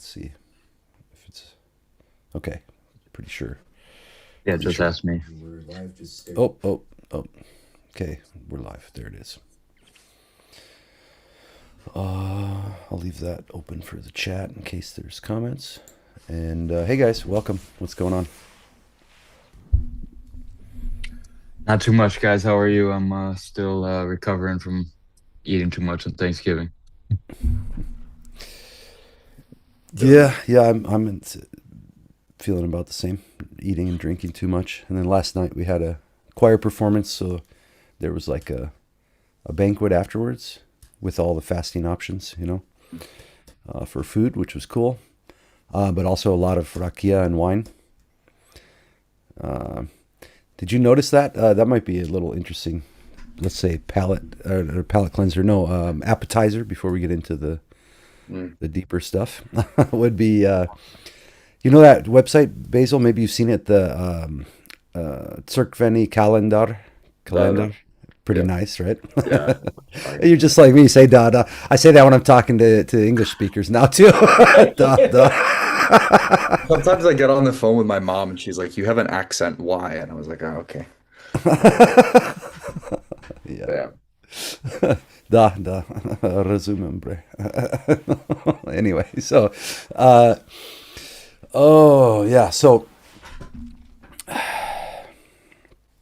Let's see if it's okay. Pretty sure. Yeah, Pretty just sure. ask me. We're live. Just stay. Oh. Okay, we're live. There it is. I'll leave that open for the chat in case there's comments. And hey guys, welcome. What's going on? Not too much, guys. How are you? I'm still recovering from eating too much on Thanksgiving. Yeah, I'm feeling about the same. Eating and drinking too much. And then last night we had a choir performance, so there was like a banquet afterwards with all the fasting options, for food, which was cool. But also a lot of rakia and wine. Did you notice that? That might be a little interesting. Let's say palate cleanser. No, appetizer before we get into the deeper stuff would be. You know that website, Basil? Maybe you've seen it. The Tsirkveni calendar. No. Pretty Yeah. nice, right? Yeah. Fine. You're just like me. Say da da. I say that when I'm talking to English speakers now too. Da da. Sometimes I get on the phone with my mom and she's like, "You have an accent. Why?" And I was like, "Oh, okay." Yeah. Yeah. Da. Rozumiem, bre. Anyway, so, uh, oh yeah. So,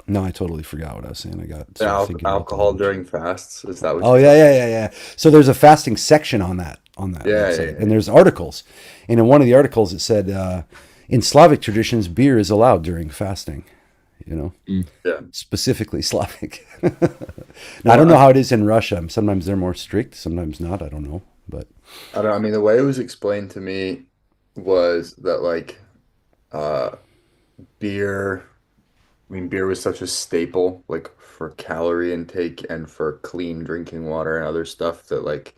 no, I totally forgot what I was saying. I got The sort of thinking about the alcohol lunch. during fasts. Is that what Oh you're yeah, talking? yeah. So there's a fasting section on that Yeah, yeah, website, yeah. and there's articles. And in one of the articles, it said in Slavic traditions, beer is allowed during fasting. You know, Mm. Yeah. specifically Slavic. Now I Well, don't know how it is in Russia. Sometimes they're more strict, sometimes not. I don't know, but I don't. I mean, the way it was explained to me was that like uh, beer. I mean, beer was such a staple, like for calorie intake and for clean drinking water and other stuff that like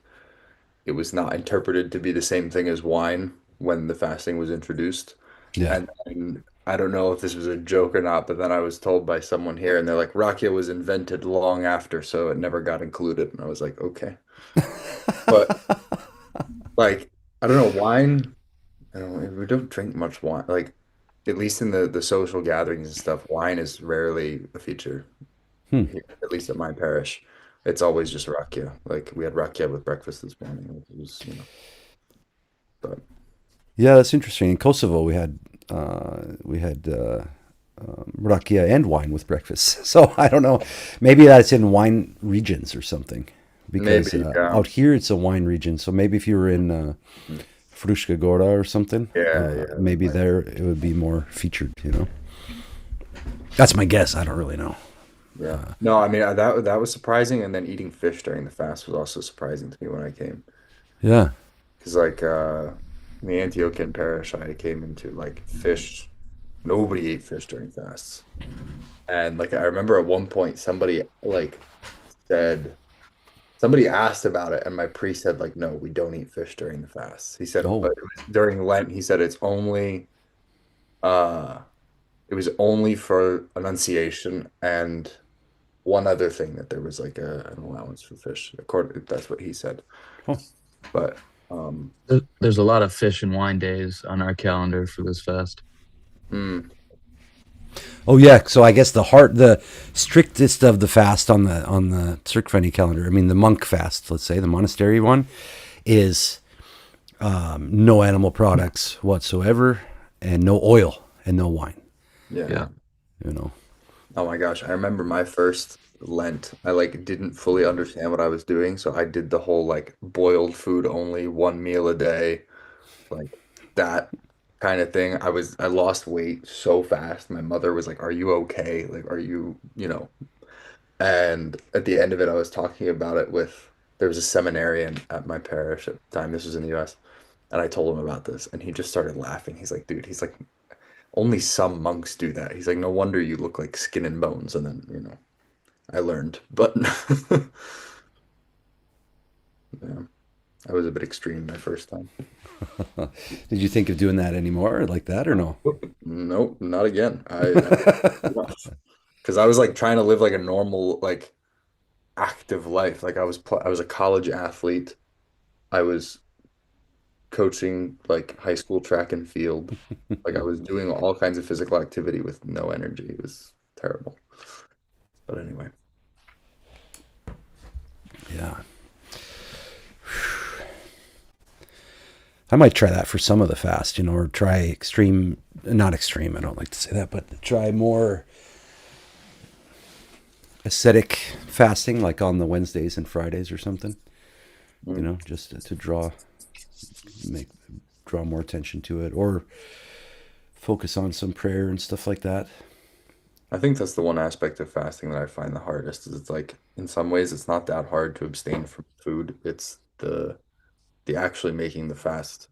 it was not interpreted to be the same thing as wine when the fasting was introduced. yeah. And I don't know if this was a joke or not, but then I was told by someone here, and they're like, rakia was invented long after, so it never got included. And I was like, okay. But like, I don't know, wine, I don't know, we don't drink much wine. Like, at least in the social gatherings and stuff, wine is rarely a feature Hmm. here, at least at my parish. It's always just rakia. Like, we had rakia with breakfast this morning. It was, but Yeah, that's interesting. In Kosovo, we had rakia and wine with breakfast. So I don't know. Maybe that's in wine regions or something. Because maybe, yeah. out here it's a wine region. So maybe if you were in Fruška Gora or something, Yeah, yeah, that maybe might there it would be more featured. That's my guess. I don't really know. Yeah. No, I mean that was surprising, and then eating fish during the fast was also surprising to me when I came. Yeah. Because like in the Antiochian parish I came into like fish, nobody ate fish during fasts. And like I remember at one point somebody like said somebody asked about it and my priest said like no, we don't eat fish during the fast. He said but Oh. it was during Lent he said uh it was only for Annunciation and one other thing that there was like an allowance for fish. According, that's what he said. Oh. But um, There's a lot of fish and wine days on our calendar for this fast. mm, Oh yeah. So I guess the strictest of the fast on the Circveni calendar. I mean, the monk fast. Let's say the monastery one is no animal products whatsoever, and no oil and no wine. yeah. Yeah. You know. Oh my gosh, I remember my first Lent. I like didn't fully understand what I was doing, so I did the whole like boiled food only, one meal a day, like that kind of thing. I lost weight so fast. My mother was like, "Are you okay? Like, are you?" And at the end of it, I was talking about it with there was a seminarian at my parish at the time. This was in the US. And I told him about this, and he just started laughing. He's like, dude, he's like, only some monks do that. He's like, no wonder you look like skin and bones. And then, I learned, but yeah, I was a bit extreme my first time. Did you think of doing that anymore, like that, or no? Nope, not again. Because I was like trying to live like a normal, like active life. Like I was a college athlete. I was coaching like high school track and field. Like I was doing all kinds of physical activity with no energy. It was terrible. But anyway, Yeah. I might try that for some of the fast, or try extreme, not extreme, I don't like to say that, but try more ascetic fasting, like on the Wednesdays and Fridays or something, mm. just to draw more attention to it, or focus on some prayer and stuff like that. I think that's the one aspect of fasting that I find the hardest is it's like in some ways it's not that hard to abstain from food. It's the actually making the fast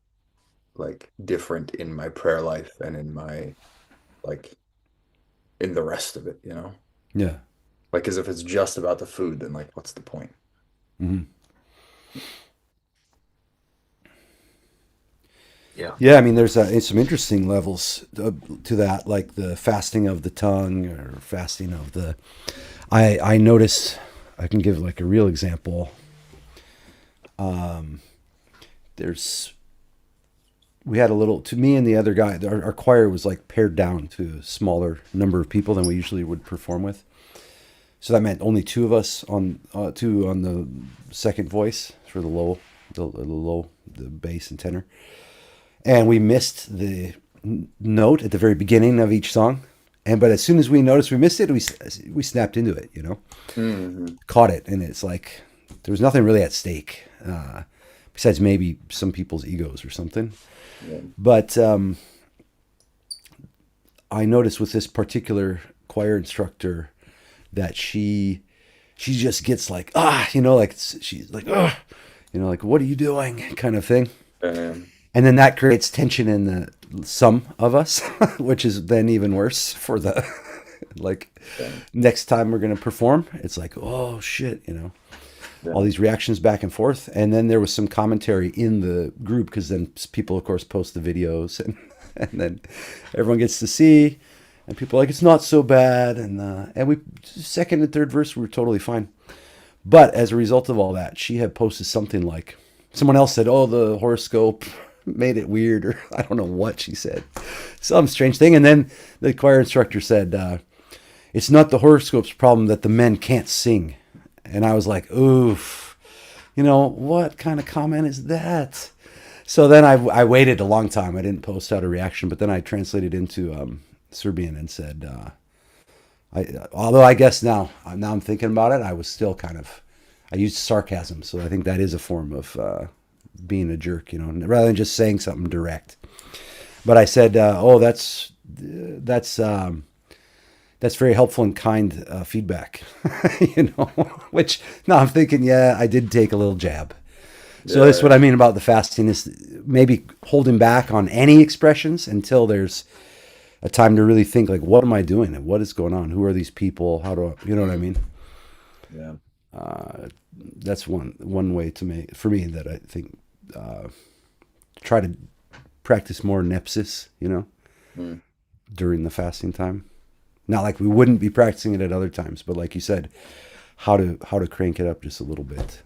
like different in my prayer life and in my like in the rest of it. Yeah. Like as if it's just about the food, then like what's the point? Hmm. Yeah. Yeah, I mean, there's some interesting levels to that, like the fasting of the tongue or fasting of the. I noticed. I can give like a real example. There's we had a little to me and the other guy. Our choir was like pared down to a smaller number of people than we usually would perform with. So that meant only two of us two on the second voice for the bass and tenor. And we missed the note at the very beginning of each song. But as soon as we noticed we missed it, we snapped into it, Hmm. caught it, and it's like there was nothing really at stake, besides maybe some people's egos or something. Yeah. But I noticed with this particular choir instructor that she just gets like like she's like like what are you doing kind of thing. Um, And then that creates tension in some of us, which is then even worse for the like yeah. next time we're going to perform. It's like, oh shit, Yeah. all these reactions back and forth. And then there was some commentary in the group because then people, of course, post the videos and then everyone gets to see. And people are like, it's not so bad. And we, second and third verse, we were totally fine. But as a result of all that, she had posted something like, someone else said, oh, the horoscope made it weird, or I don't know what she said, some strange thing. And then the choir instructor said, it's not the horoscope's problem that the men can't sing. And I was like, oof, what kind of comment is that? So then I waited a long time. I didn't post out a reaction, but then I translated into Serbian and said, although I guess now I'm thinking about it, I was still I used sarcasm. So I think that is a form of being a jerk, rather than just saying something direct. But I said, "Oh, that's very helpful and kind feedback," Which now I'm thinking, yeah, I did take a little jab. So that's Yeah. what I mean about the fasting is maybe holding back on any expressions until there's a time to really think, like, what am I doing and what is going on? Who are these people? How do I, you know what I mean? Yeah. That's one way to make for me that I think try to practice more nepsis, Mm. during the fasting time. Not like we wouldn't be practicing it at other times, but like you said, how to crank it up just a little bit.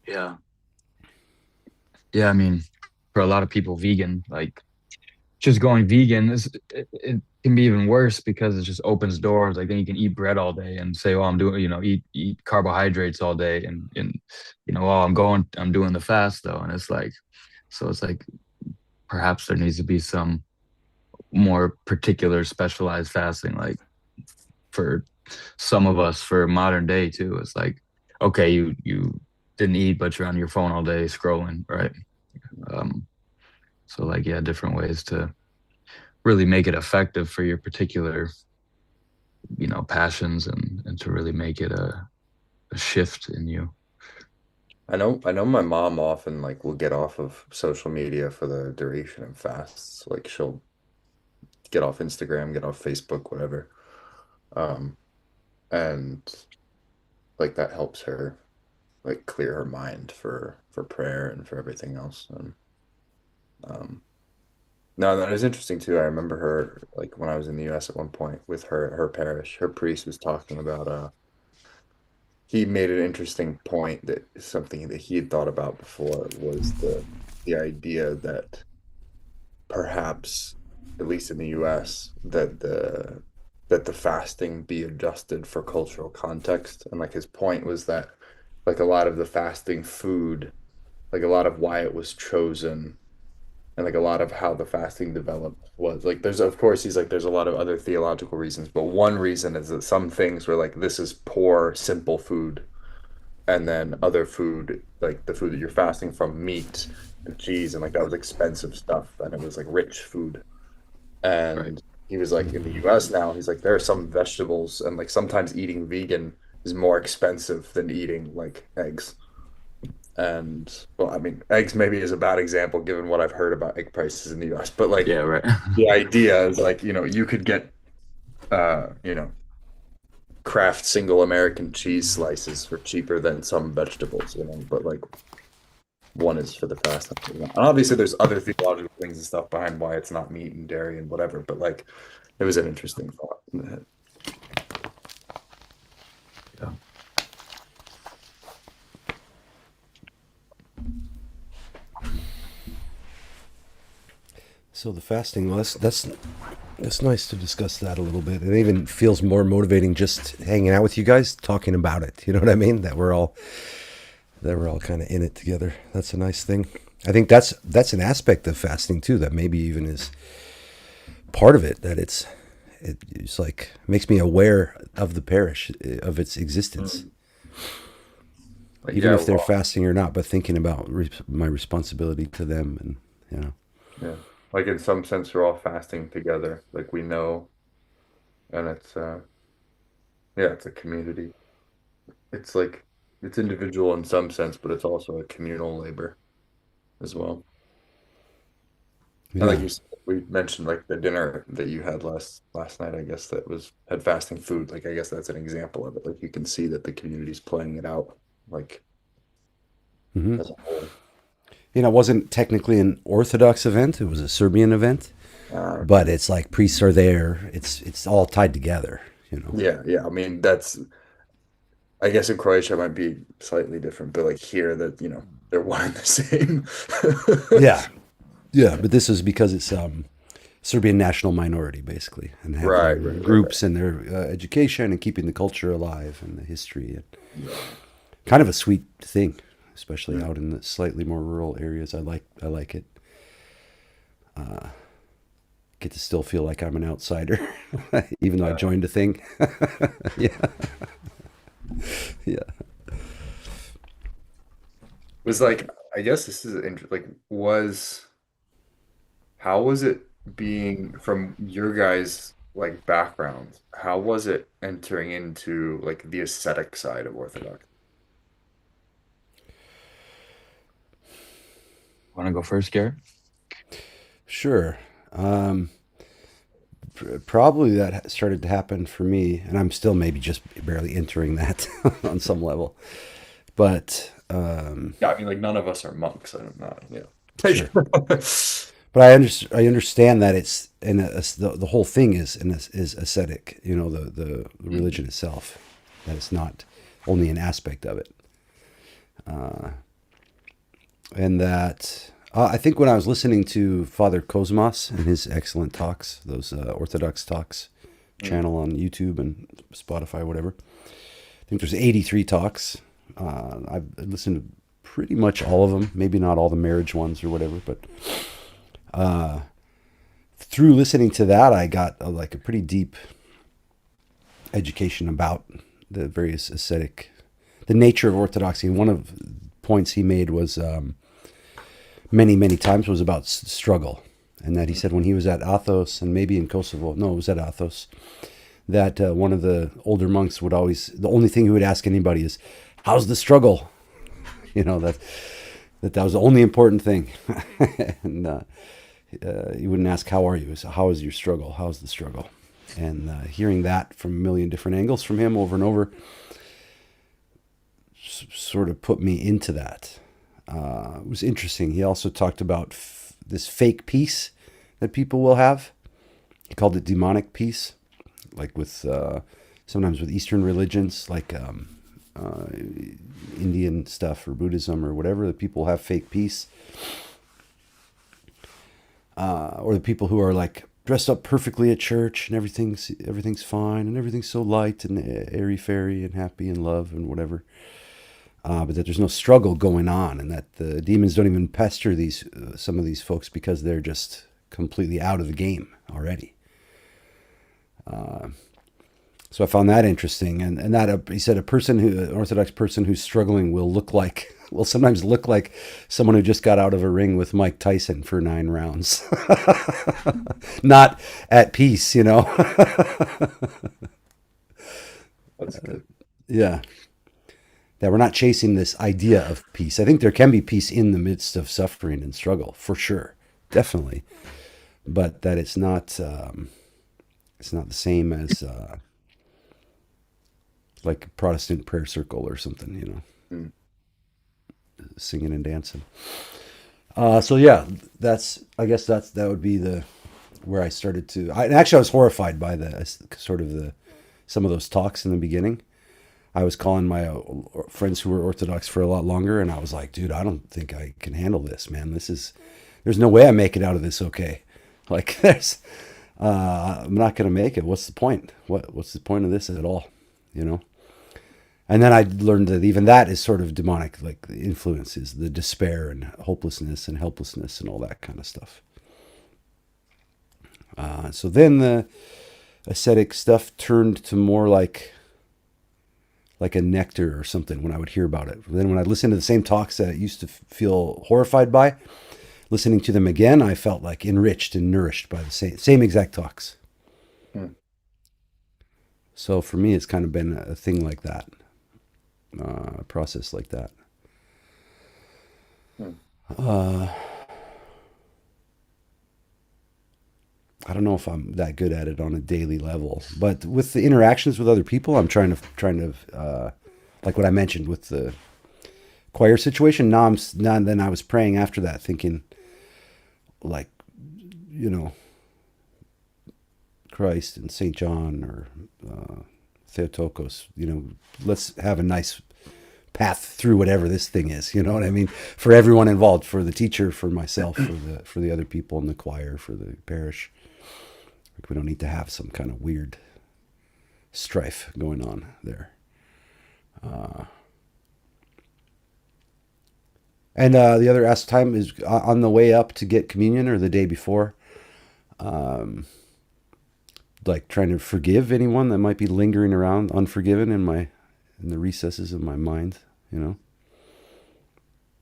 Yeah. Yeah. I mean, for a lot of people, vegan, like just going vegan, it can be even worse because it just opens doors. Like then you can eat bread all day and say, "Oh, I'm doing," eat carbohydrates all day, and "Oh, I'm doing the fast though," and it's like, so it's like perhaps there needs to be some more particular specialized fasting, like for some of us for modern day too. It's like, okay, you didn't eat, but you're on your phone all day scrolling, right? Um, so like, yeah, different ways to really make it effective for your particular passions and to really make it a shift in you. I know my mom often like will get off of social media for the duration of fasts. Like she'll get off Instagram, get off Facebook, whatever. Um, and like that helps her like clear her mind for prayer and for everything else. And um no, that is interesting too. I remember her like when I was in the US at one point with her parish, her priest was talking about he made an interesting point that something that he had thought about before was the idea that perhaps, at least in the US, that the fasting be adjusted for cultural context. And like his point was that like a lot of the fasting food, like a lot of why it was chosen and like a lot of how the fasting developed was like there's of course he's like there's a lot of other theological reasons, but one reason is that some things were like this is poor, simple food, and then other food, like the food that you're fasting from, meat and cheese, and like that was expensive stuff, and it was like rich food. Right. And he was like, in the US now, he's like, there are some vegetables, and like sometimes eating vegan is more expensive than eating like eggs. And well, I mean, eggs maybe is a bad example given what I've heard about egg prices in the US, but like Yeah, right. the idea is like, you could get, you know, Kraft single American cheese slices for cheaper than some vegetables, but like one is for the fast. And obviously, there's other theological things and stuff behind why it's not meat and dairy and whatever. But like, it was an interesting thought in the head. Yeah. So the fasting, well, that's nice to discuss that a little bit. It even feels more motivating just hanging out with you guys, talking about it. You know what I mean? That we're all kind of in it together. That's a nice thing. I think that's an aspect of fasting too that maybe even is part of it. That it's like makes me aware of the parish, of its existence, Like, even yeah, if they're well, fasting or not. But thinking about my responsibility to them, and yeah, like in some sense, we're all fasting together. Like we know, and it's yeah, it's a community. It's like it's individual in some sense, but it's also a communal labor as well. And like yeah. we mentioned, like the dinner that you had last night, I guess that was had fasting food. Like I guess that's an example of it. Like you can see that the community's playing it out, like Hmm. as a whole. It wasn't technically an Orthodox event; it was a Serbian event. But Okay. it's like priests are there. It's all tied together. You know. Yeah, yeah. I mean, that's I guess in Croatia it might be slightly different, but like here that they're one and the same. Yeah, yeah. But this is because it's Serbian national minority, basically, and have Right, their right, right, right. groups and their education and keeping the culture alive and the history. And Yeah. kind of a sweet thing, especially Mm. out in the slightly more rural areas. I like it. Get to still feel like I'm an outsider, even though I joined a thing. Yeah, yeah. Was like I guess this is like was how was it being from your guys' like background? How was it entering into like the ascetic side of Orthodox? Want to go first, Garrett? Sure. Probably that started to happen for me, and I'm still maybe just barely entering that on some level. But Yeah, I mean, like none of us are monks. I'm not, sure. yeah. But I understand that it's the whole thing is ascetic. The religion itself. That it's not only an aspect of it, and that I think when I was listening to Father Cosmas and his excellent talks, those Orthodox talks Mm, channel on YouTube and Spotify, whatever. I think there's 83 talks. I've listened to pretty much all of them. Maybe not all the marriage ones or whatever, but through listening to that, I got like a pretty deep education about the various the nature of orthodoxy. And one of the points he made was many times was about struggle, and that he said when he was at Athos and maybe in Kosovo, no, it was at Athos, that one of the older monks would always the only thing he would ask anybody is, "How's the struggle?" That was the only important thing, and you wouldn't ask how are you, how is your struggle, how's the struggle, and hearing that from a million different angles from him over and over sort of put me into that. It was interesting. He also talked about this fake peace that people will have. He called it demonic peace, like with sometimes with Eastern religions, like uh, Indian stuff or Buddhism or whatever, the people have fake peace, or the people who are like dressed up perfectly at church and everything's fine and everything's so light and airy fairy and happy and love and whatever. But that there's no struggle going on, and that the demons don't even pester these some of these folks because they're just completely out of the game already. So I found that interesting, and that he said an Orthodox person who's struggling will sometimes look like someone who just got out of a ring with Mike Tyson for 9 rounds, not at peace, you know. That's good. Yeah. That we're not chasing this idea of peace. I think there can be peace in the midst of suffering and struggle, for sure, definitely, but that it's not the same as like a Protestant prayer circle or something, you know, Mm. singing and dancing. So yeah, I guess that would be where I started to. Actually, I was horrified by some of those talks in the beginning. I was calling my friends who were Orthodox for a lot longer, and I was like, dude, I don't think I can handle this, man. There's no way I make it out of this okay. Like, I'm not going to make it. What's the point? What's the point of this at all? You know? And then I learned that even that is sort of demonic, like the influences, the despair and hopelessness and helplessness and all that kind of stuff. So then the ascetic stuff turned to more like a nectar or something when I would hear about it. Then when I listened to the same talks that I used to feel horrified by, listening to them again, I felt like enriched and nourished by the same exact talks. Hmm. So for me, it's kind of been a thing like that, a process like that. Hmm. I don't know if I'm that good at it on a daily level, but with the interactions with other people, I'm trying to like what I mentioned with the choir situation. Now then I was praying after that, thinking like, you know, Christ and Saint John or Theotokos, you know, let's have a nice path through whatever this thing is. You know what I mean? For everyone involved, for the teacher, for myself, for the other people in the choir, for the parish. We don't need to have some kind of weird strife going on there. And the other time is on the way up to get communion or the day before. Like trying to forgive anyone that might be lingering around unforgiven in the recesses of my mind, you know.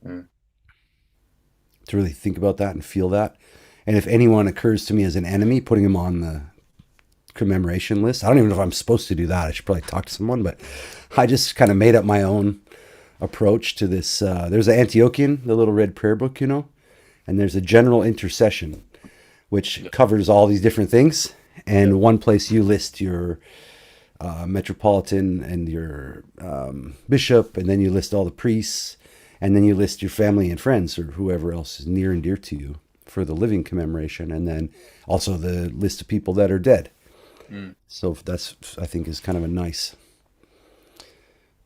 Mm. To really think about that and feel that. And if anyone occurs to me as an enemy, putting them on the commemoration list. I don't even know if I'm supposed to do that. I should probably talk to someone, but I just kind of made up my own approach to this. There's an Antiochian, the little red prayer book, you know, and there's a general intercession, which covers all these different things. And one place you list your metropolitan and your bishop, and then you list all the priests, and then you list your family and friends or whoever else is near and dear to you for the living commemoration, and then also the list of people that are dead. Mm. So that's, I think, is kind of a nice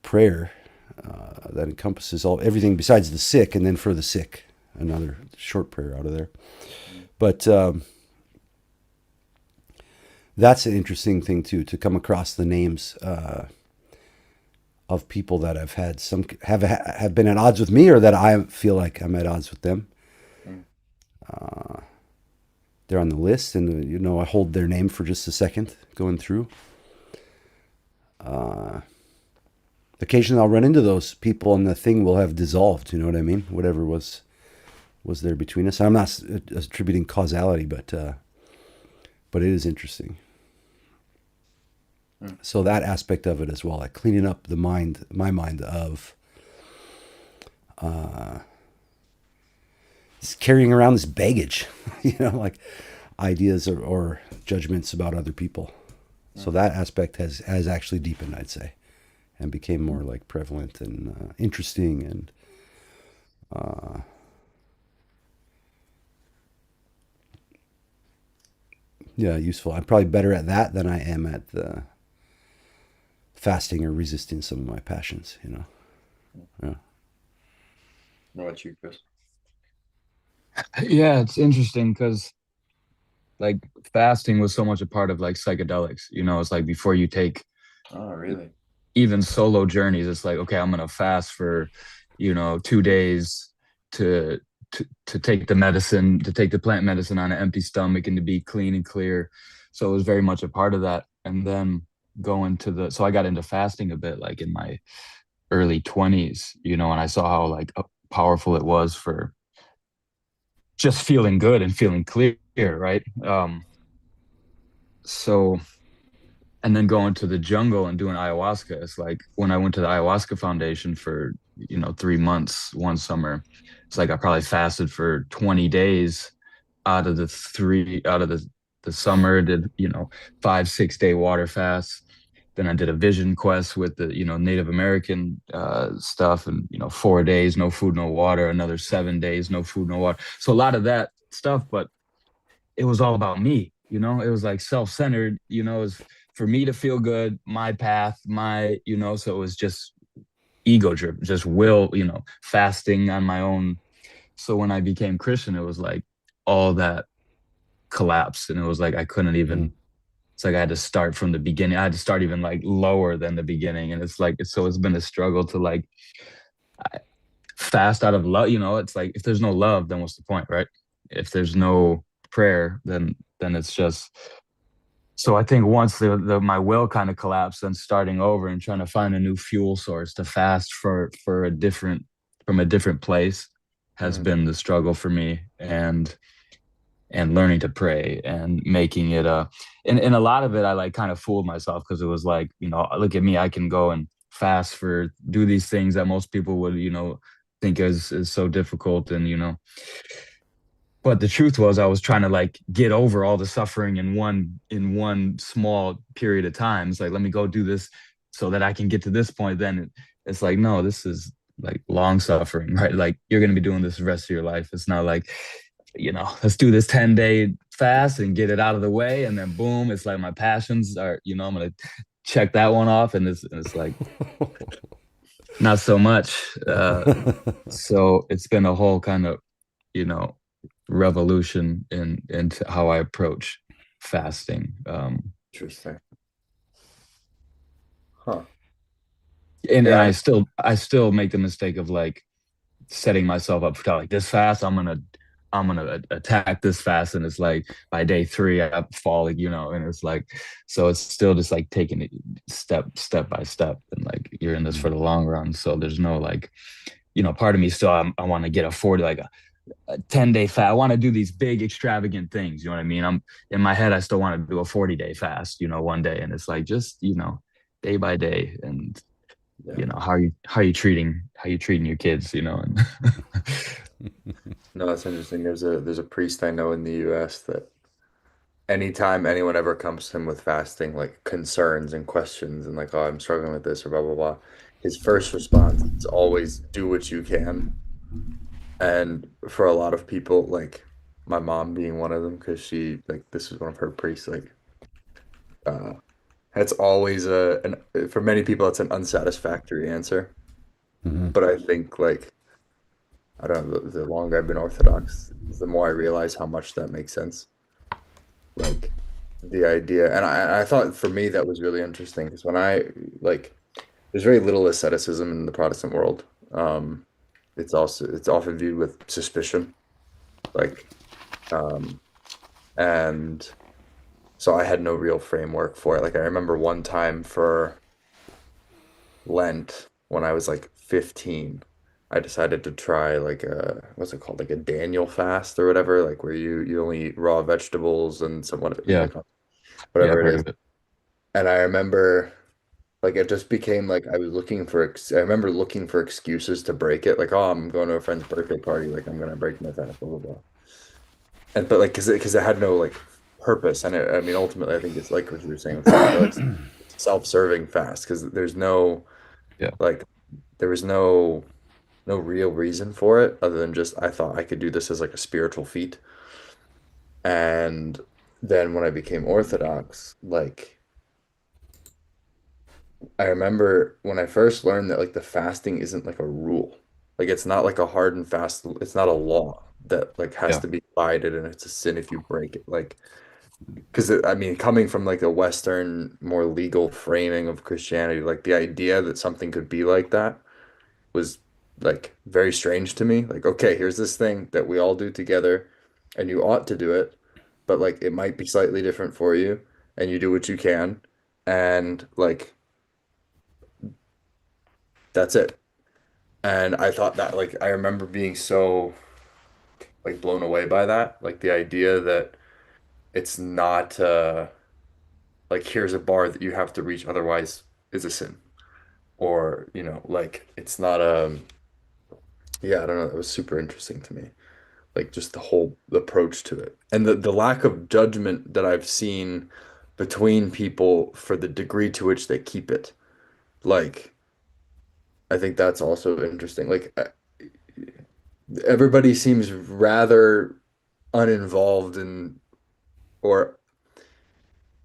prayer that encompasses everything besides the sick, and then for the sick, another short prayer out of there. But that's an interesting thing too, to come across the names of people that have had have been at odds with me, or that I feel like I'm at odds with them. They're on the list, and you know, I hold their name for just a second going through. Occasionally I'll run into those people and the thing will have dissolved, you know what I mean? Whatever was there between us. I'm not attributing causality, but it is interesting. So that aspect of it as well, like cleaning up my mind of carrying around this baggage, you know, like ideas or judgments about other people. So that aspect has actually deepened, I'd say, and became more like prevalent and interesting and useful. I'm probably better at that than I am at the fasting or resisting some of my passions. Yeah. What about you, Chris? Yeah, it's interesting because like fasting was so much a part of like psychedelics. It's like before you take Oh, really? even solo journeys, it's like, okay, I'm gonna fast for, 2 days to to take the medicine, to take the plant medicine on an empty stomach and to be clean and clear. So it was very much a part of that. And then so I got into fasting a bit like in my early 20s, and I saw how like powerful it was for just feeling good and feeling clear, right? So and then going to the jungle and doing ayahuasca. It's like when I went to the ayahuasca foundation for 3 months one summer, it's like I probably fasted for 20 days out of the summer. Did 5 6 day water fasts. Then I did a vision quest with the Native American stuff, and 4 days no food no water, another 7 days no food no water. So a lot of that stuff, but it was all about me. It was like self-centered. It was for me to feel good, my path, so it was just ego driven, just will, fasting on my own. So when I became Christian, it was like all that collapsed, and it was like I couldn't Mm. even. It's like I had to start from the beginning. I had to start even like lower than the beginning, and it's like so it's been a struggle to like fast out of love. It's like if there's no love, then what's the point, right? If there's no prayer, then it's just. So I think once my will kind of collapsed, then starting over and trying to find a new fuel source to fast for a different from a different place has Mm. been the struggle for me, and learning to pray and making it and a lot of it I like kind of fooled myself because it was like, look at me, I can go and fast for do these things that most people would, think is so difficult, and but the truth was I was trying to like get over all the suffering in one small period of time. It's like, let me go do this so that I can get to this point. Then it's like, no, this is like long suffering, right? Like you're going to be doing this the rest of your life. It's not like, let's do this 10-day fast and get it out of the way. And then boom, it's like my passions are, I'm going to check that one off. And it's like, not so much. So it's been a whole kind of, you know, revolution into how I approach fasting. Interesting. Huh. And Yeah. I still make the mistake of like setting myself up for like this fast. I'm gonna attack this fast, and it's like by day three I'm falling, and it's like so it's still just like taking it step by step, and like you're in this for the long run. So there's no like, part of me still I want to get a 40 like a 10-day fast. I want to do these big extravagant things. You know what I mean? I'm in my head. I still want to do a 40-day fast. One day, and it's like just day by day, and Yeah. how you treating your kids. And No, that's interesting. There's a priest I know in the US that anytime anyone ever comes to him with fasting, like concerns and questions and like, oh, I'm struggling with this or blah blah blah, his first response is always do what you can. And for a lot of people, like my mom being one of them, because she like this is one of her priests, like uh that's always for many people it's an unsatisfactory answer. Hmm. But I think like I don't know, the longer I've been Orthodox, the more I realize how much that makes sense. Like the idea, and I thought for me that was really interesting because when I like, there's very little asceticism in the Protestant world. It's often viewed with suspicion, like, um, and so I had no real framework for it. Like I remember one time for Lent when I was like 15, I decided to try like what's it called? Like a Daniel fast or whatever, like where you only eat raw vegetables and somewhat yeah, like yeah, I've whatever heard it is. of it. And I remember like it just became like I was looking for I remember looking for excuses to break it. Like, oh, I'm going to a friend's birthday party, like I'm gonna break my fast, blah blah blah. And but like because it had no like purpose. And I mean ultimately I think it's like what you were saying with psychedelics, it's self-serving fast because there's no Yeah, like there was no real reason for it other than just I thought I could do this as like a spiritual feat. And then when I became Orthodox, like I remember when I first learned that like the fasting isn't like a rule. Like it's not like a hard and fast, it's not a law that like has Yeah. to be abided and it's a sin if you break it. Like, because I mean, coming from like a Western, more legal framing of Christianity, like the idea that something could be like that was like very strange to me. Like, okay, here's this thing that we all do together and you ought to do it, but like it might be slightly different for you and you do what you can. And like, that's it. And I thought that like I remember being so like blown away by that. Like the idea that it's not like here's a bar that you have to reach otherwise is a sin. Or, you know, like it's not yeah, I don't know, it was super interesting to me. Like just the whole approach to it. And the lack of judgment that I've seen between people for the degree to which they keep it. Like I think that's also interesting. Like everybody seems rather uninvolved in or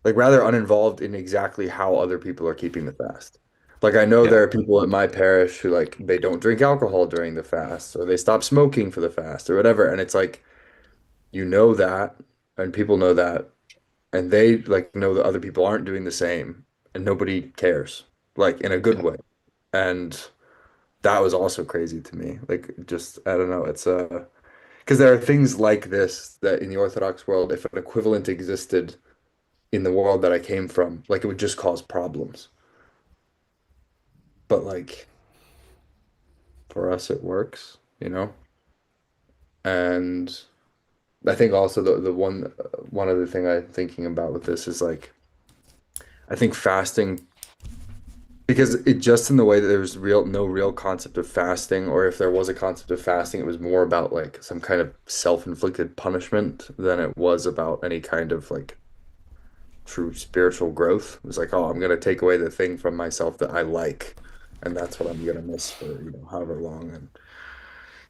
like rather uninvolved in exactly how other people are keeping the fast. Like I know Yeah. there are people at my parish who like they don't drink alcohol during the fast or they stop smoking for the fast or whatever and it's like you know that and people know that and they like know that other people aren't doing the same and nobody cares like in a good Yeah. way. And that was also crazy to me. Like just I don't know, it's because there are things like this that in the Orthodox world, if an equivalent existed in the world that I came from, like it would just cause problems. But like for us, it works, you know? And I think also the one other thing I'm thinking about with this is like I think fasting because it just in the way that there's real no real concept of fasting, or if there was a concept of fasting, it was more about like some kind of self-inflicted punishment than it was about any kind of like true spiritual growth. It was like, oh, I'm gonna take away the thing from myself that I like, and that's what I'm gonna miss for, you know, however long. And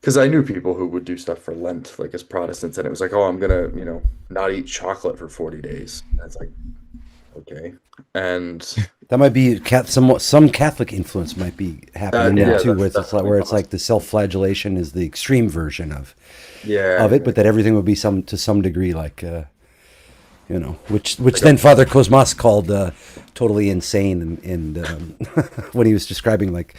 because I knew people who would do stuff for Lent, like as Protestants, and it was like, oh, I'm gonna, you know, not eat chocolate for 40 days. And it's like, okay. And That might be some Catholic influence might be happening there yeah, too, that's definitely where it's like possible. the self-flagellation is the extreme version of it, Yeah, but that everything would be some to some degree like which like then Father Cosmas called totally insane, and when he was describing like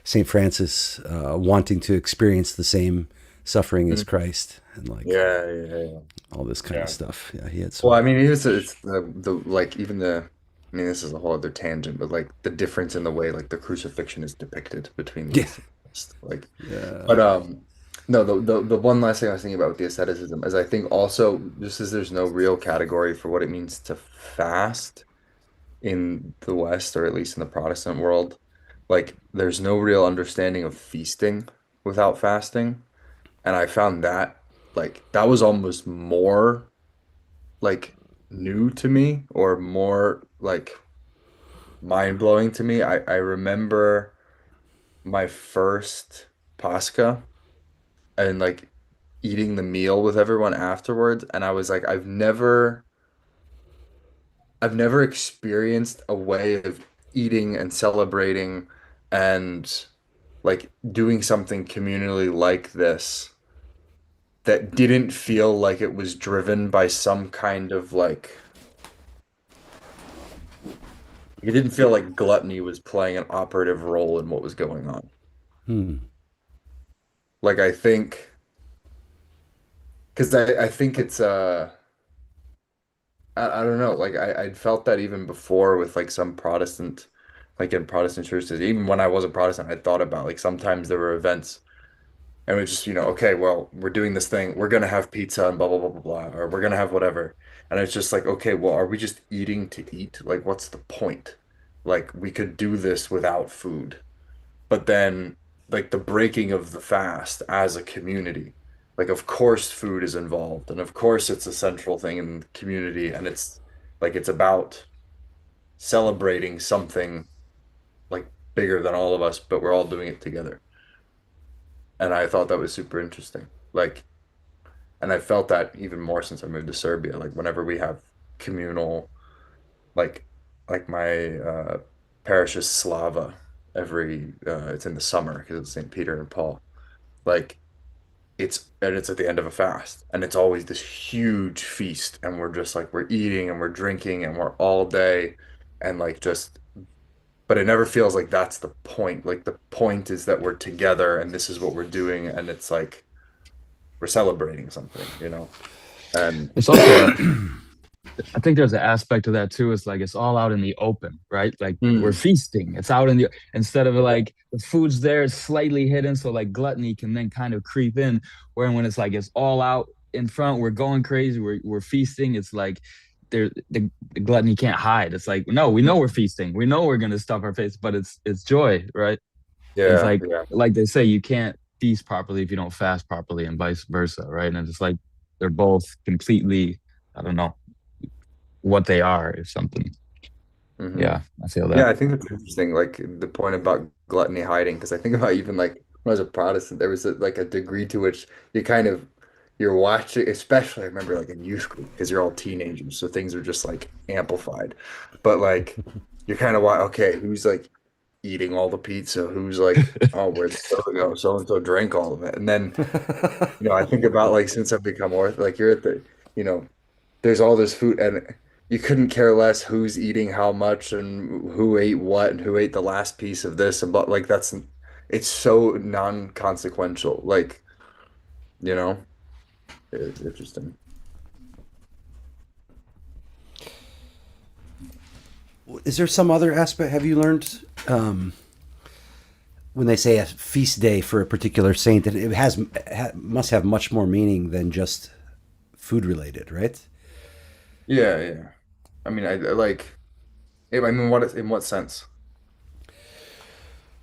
Saint Francis wanting to experience the same suffering as mm, Christ and like yeah, yeah, yeah. all this kind of Yeah. stuff. Yeah, he had Well, some. I mean, it's the like even the I mean, this is a whole other tangent, but like the difference in the way like the crucifixion is depicted between the Yeah, East and West. Like, yeah, but no, the one last thing I was thinking about with the asceticism is I think also just as there's no real category for what it means to fast in the West or at least in the Protestant world, like there's no real understanding of feasting without fasting. And I found that like that was almost more like new to me or more like mind-blowing to me. I remember my first Pascha and like eating the meal with everyone afterwards and I was like I've never experienced a way of eating and celebrating and like doing something communally like this that didn't feel like it was driven by some kind of like it didn't feel like gluttony was playing an operative role in what was going on. hmm. Like I think because I think it's I don't know, like I'd felt that even before with like some Protestant like in Protestant churches, even when I wasn't Protestant, I thought about like sometimes there were events and it was just, you know, okay, well, we're doing this thing, we're gonna have pizza and blah blah blah blah blah, or we're gonna have whatever. And it's just like, okay, well, are we just eating to eat? Like, what's the point? Like, we could do this without food. But then, like the breaking of the fast as a community, like of course food is involved, and of course it's a central thing in the community, and it's like it's about celebrating something like bigger than all of us, but we're all doing it together. And I thought that was super interesting. Like, and I felt that even more since I moved to Serbia. Like whenever we have communal, like, like my parish is Slava every it's in the summer because it's St. Peter and Paul. Like it's at the end of a fast and it's always this huge feast and we're just like we're eating and we're drinking and we're all day and like just but it never feels like that's the point. Like the point is that we're together and this is what we're doing and it's like we're celebrating something, you know? And It's also I think there's an aspect of that too. It's like it's all out in the open, right? Like we're mm, feasting. It's out in the instead of like the food's there, it's slightly hidden, so like gluttony can then kind of creep in. Where when it's like it's all out in front, we're going crazy, we're feasting. It's like the gluttony can't hide. It's like no, we know we're feasting, we know we're gonna stuff our face, but it's joy, right? It's yeah, yeah. like they say, you can't feast properly if you don't fast properly, and vice versa, right? And it's like they're both completely, I don't know what they are or something. Hmm. Yeah, I feel Yeah, that. I think that's interesting. Like the point about gluttony hiding, because I think about even like when I was a Protestant, there was like a degree to which you kind of you're watching, especially I remember like in youth group because you're all teenagers, so things are just like amplified. But like you're kind of okay, who's like eating all the pizza? Who's like, oh, where'd the soda go? So and so drank all of it, and then I think about like since I've become Orthodox, like you're at the, you know, there's all this food and you couldn't care less who's eating how much and who ate what and who ate the last piece of this and but like that's it's so non-consequential like you know it's interesting. Is there some other aspect? Have you learned when they say a feast day for a particular saint that it must have much more meaning than just food related, right? Yeah, yeah. I mean I like I mean what in what sense?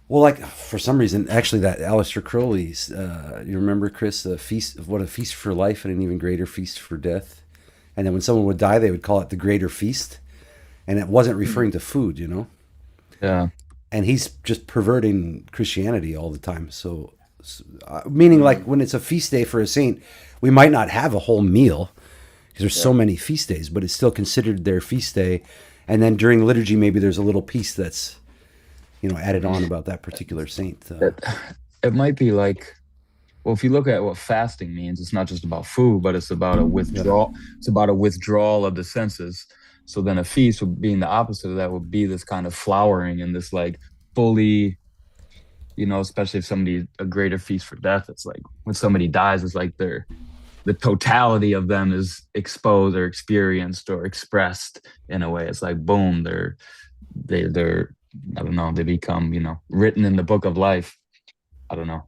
Well, like for some reason, actually, that Aleister Crowley's, you remember, Chris, the feast of what a feast for life and an even greater feast for death. And then when someone would die, they would call it the greater feast, and it wasn't Hmm. referring to food, you know. Yeah. And he's just perverting Christianity all the time. Meaning like Hmm. when it's a feast day for a saint, we might not have a whole meal because there's so Yeah. many feast days, but it's still considered their feast day. And then during liturgy, maybe there's a little piece that's added on about that particular saint. It, it might be like, well, if you look at what fasting means, it's not just about food, but it's about a Yeah. withdrawal. It's about a withdrawal of the senses. So then a feast would being the opposite of that would be this kind of flowering and this like fully, especially if somebody a greater feast for death. It's like when somebody dies, it's like the totality of them is exposed or experienced or expressed in a way. It's like boom, they're I don't know, they become, written in the book of life. I don't know.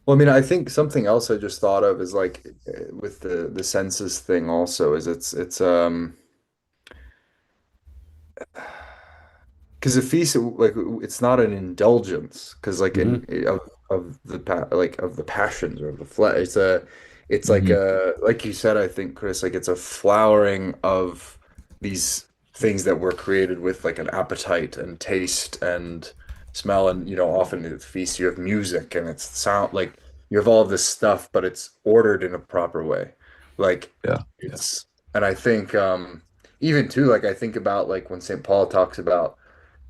Well, I mean, I think something else I just thought of is like with the census thing also is it's because a feast like it's not an indulgence because like Hmm. of the like of the passions or of the flesh it's like Hmm. a like you said I think Chris like it's a flowering of these things that were created with like an appetite and taste and smell and often at feast you have music and it's sound like you have all this stuff but it's ordered in a proper way like Yeah. it's and I think even too like I think about like when St. Paul talks about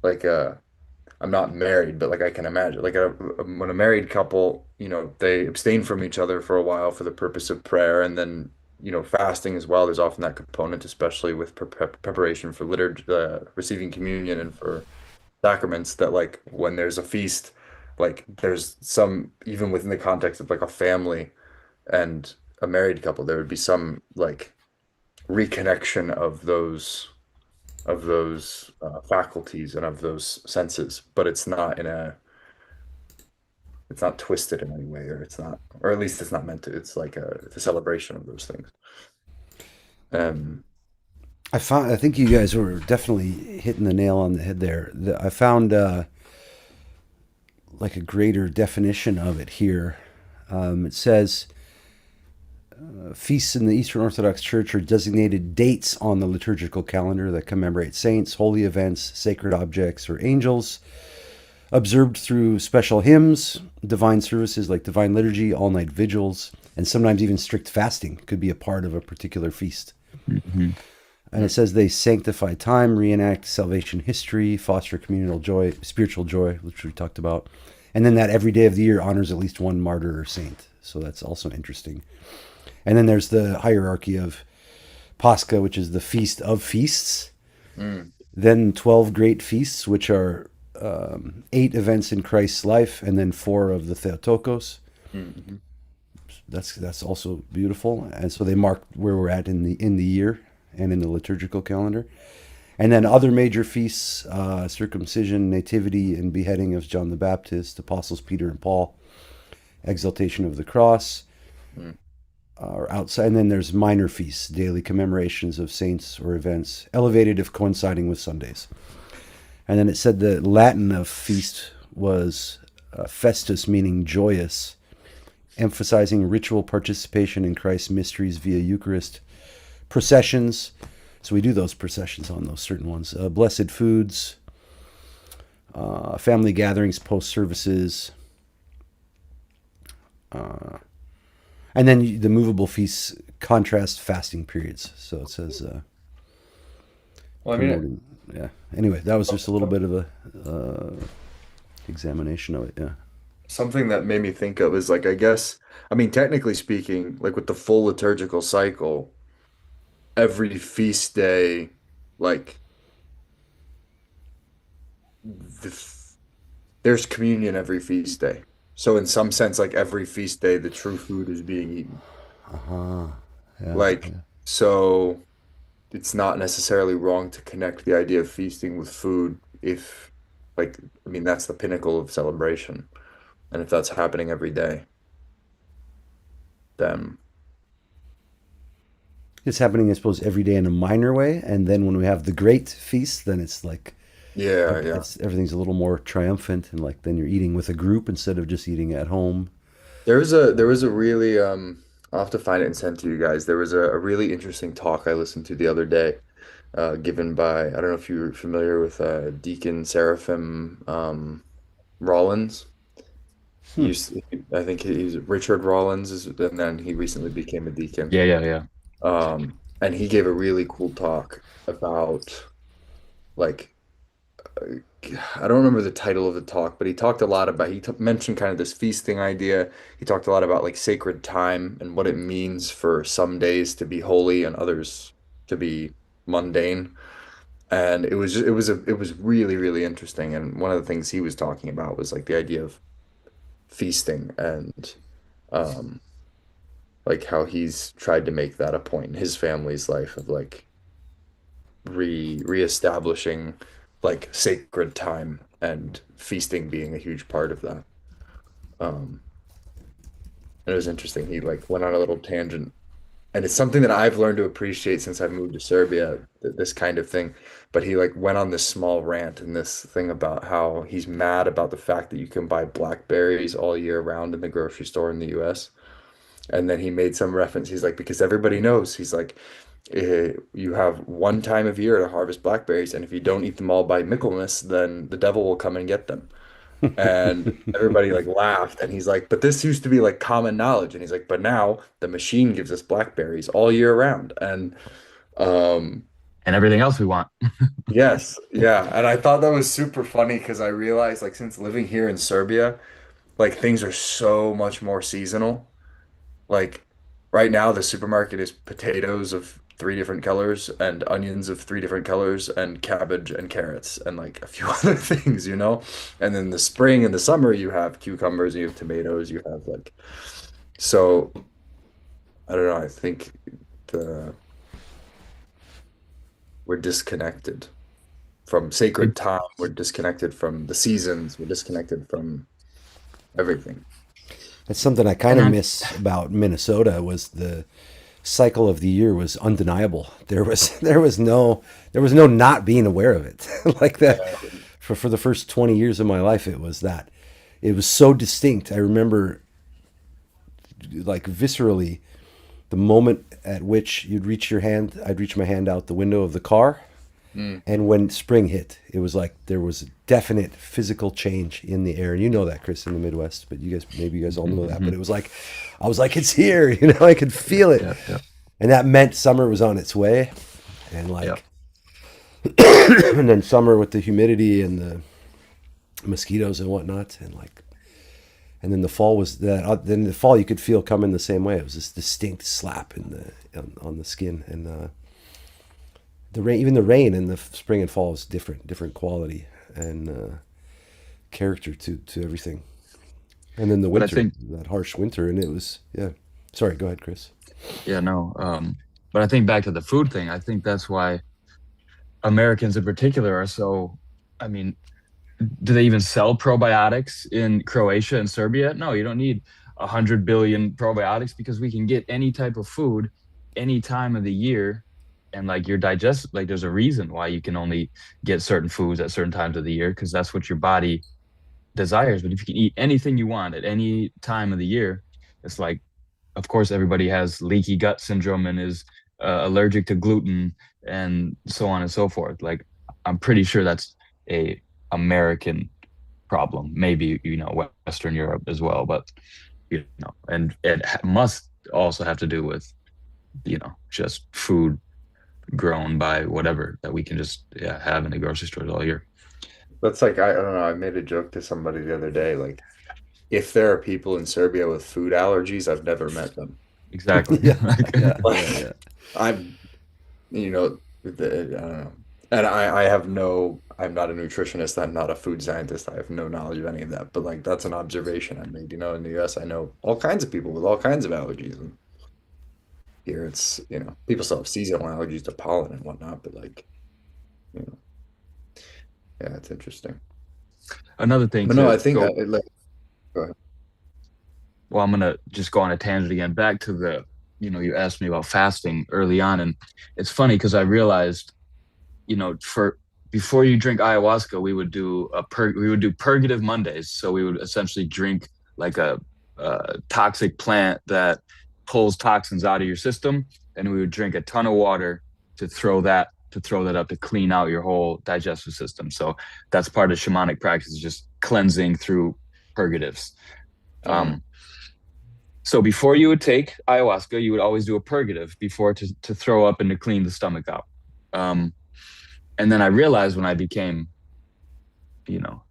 like I'm not married, but like I can imagine like when a married couple, they abstain from each other for a while for the purpose of prayer and then fasting as well. There's often that component, especially with preparation for liturgy, receiving communion and for sacraments that like when there's a feast, like there's some even within the context of like a family and a married couple, there would be some like reconnection of those faculties and of those senses, but it's not twisted in any way, or it's not, or at least it's not meant to. It's a celebration of those things. Um, I think you guys were definitely hitting the nail on the head there. I found like a greater definition of it here. It says feasts in the Eastern Orthodox Church are designated dates on the liturgical calendar that commemorate saints, holy events, sacred objects, or angels, observed through special hymns, divine services like divine liturgy, all night vigils, and sometimes even strict fasting could be a part of a particular feast. Hmm. And it says they sanctify time, reenact salvation history, foster communal joy, spiritual joy, which we talked about. And then that every day of the year honors at least one martyr or saint. So that's also interesting. And then there's the hierarchy of Pascha, which is the feast of feasts. Then 12 great feasts, which are 8 events in Christ's life, and then 4 of the Theotokos. That's also beautiful. And so they mark where we're at in the year and in the liturgical calendar. And then other major feasts, circumcision, nativity, and beheading of John the Baptist, apostles Peter and Paul, exaltation of the cross, are outside. And then there's minor feasts, daily commemorations of saints or events, elevated if coinciding with Sundays. And then it said the Latin of feast was festus, meaning joyous, emphasizing ritual participation in Christ's mysteries via Eucharist, processions. So we do those processions on those certain ones. Blessed foods, family gatherings, post services, and then the movable feasts contrast fasting periods. So it says, Well, I mean, yeah. Anyway, that was just a little bit of a examination of it. Yeah. something that made me think of is like, I guess, I mean, technically speaking, like with the full liturgical cycle, every feast day, like the, there's communion every feast day. So in some sense, like every feast day, the true food is being eaten. Yeah. Like, so it's not necessarily wrong to connect the idea of feasting with food if, like, I mean, that's the pinnacle of celebration. And if that's happening every day, then It's happening, I suppose, every day in a minor way. And then when we have the great feast, then it's like, yeah, yeah. everything's a little more triumphant. And like, then you're eating with a group instead of just eating at home. There was a really I'll have to find it and send to you guys. There was a really interesting talk I listened to the other day, given by I don't know if you're familiar with Deacon Seraphim Rollins. He used I think he's Richard Rollins and then he recently became a deacon. Yeah. And he gave a really cool talk about like I don't remember the title of the talk, but he talked a lot about he mentioned kind of this feasting idea. He talked a lot about like sacred time and what it means for some days to be holy and others to be mundane. And it was really really interesting. And one of the things he was talking about was like the idea of feasting and um like how he's tried to make that a point in his family's life of like reestablishing like sacred time and feasting being a huge part of that. Um, and it was interesting. He like went on a little tangent, and it's something that I've learned to appreciate since I moved to Serbia, this kind of thing. But he like went on this small rant and this thing about how he's mad about the fact that you can buy blackberries all year round in the grocery store in the US. And then he made some reference. He's like, because everybody knows, he's like, you have one time of year to harvest blackberries, and if you don't eat them all by Michaelmas, then the devil will come and get them. And everybody like laughed, and he's like, but this used to be like common knowledge. And he's like, but now the machine gives us blackberries all year round. And um, And everything else we want. yes, yeah. And I thought that was super funny because I realized like since living here in Serbia, like things are so much more seasonal. Like right now, the supermarket is potatoes of 3 different colors and onions of 3 different colors and cabbage and carrots and like a few other things, you know? And then the spring and the summer, you have cucumbers, you have tomatoes, you have like, so I don't know. I think the we're disconnected from sacred time. We're disconnected from the seasons. We're disconnected from everything. That's something I kind of miss about Minnesota was the cycle of the year was undeniable. There was no not being aware of it. Like that for the first 20 years of my life it was that. It was so distinct. I remember like viscerally the moment at which I'd reach my hand out the window of the car. And when spring hit, it was like there was a definite physical change in the air. And you know that, Chris, in the Midwest, but you guys all know that. But it was like, I was like, it's here, I could feel it. Yeah. And that meant summer was on its way. and Yep. like, and then summer with the humidity and the mosquitoes and whatnot, and like, and then the fall was that. Then the fall you could feel coming the same way. It was this distinct slap in on the skin, and the rain, even the rain in the spring and fall is different quality and character to everything. And then the But I winter, think, that harsh winter, and it was yeah. Sorry, go ahead, Chris. yeah, no. But I think back to the food thing. I think that's why Americans in particular are so. I mean, do they even sell probiotics in Croatia and Serbia? No, you don't need 100 billion probiotics because we can get any type of food any time of the year. And like your digest, like there's a reason why you can only get certain foods at certain times of the year because that's what your body desires. But if you can eat anything you want at any time of the year, it's like, of course, everybody has leaky gut syndrome and is allergic to gluten and so on and so forth. Like, I'm pretty sure that's a American problem, maybe, Western Europe as well, but, and it must also have to do with, just food grown by whatever that we can just have in the grocery stores all year. That's like I don't know. I made a joke to somebody the other day. Like, if there are people in Serbia with food allergies, I've never met them. Exactly. Yeah, Like, yeah, yeah, Like, yeah. I'm, I don't know. And I have no, I'm not a nutritionist. I'm not a food scientist. I have no knowledge of any of that. But like, that's an observation I made. In the US, I know all kinds of people with all kinds of allergies. And here it's, people still have seasonal allergies to pollen and whatnot. But like, you know, yeah, it's interesting. another thing But no, to I think go, like, go ahead. well, I'm gonna just go on a tangent again. Back to the, you asked me about fasting early on, and it's funny because I realized, for before you drink ayahuasca, we would do purgative Mondays. So we would essentially drink like a toxic plant that pulls toxins out of your system, and we would drink a ton of water to throw that up to clean out your whole digestive system. So that's part of shamanic practice, is just cleansing through purgatives. Mhm. Um, so before you would take ayahuasca, you would always do a purgative before to throw up and to clean the stomach out. Um, and then I realized when I became, you know,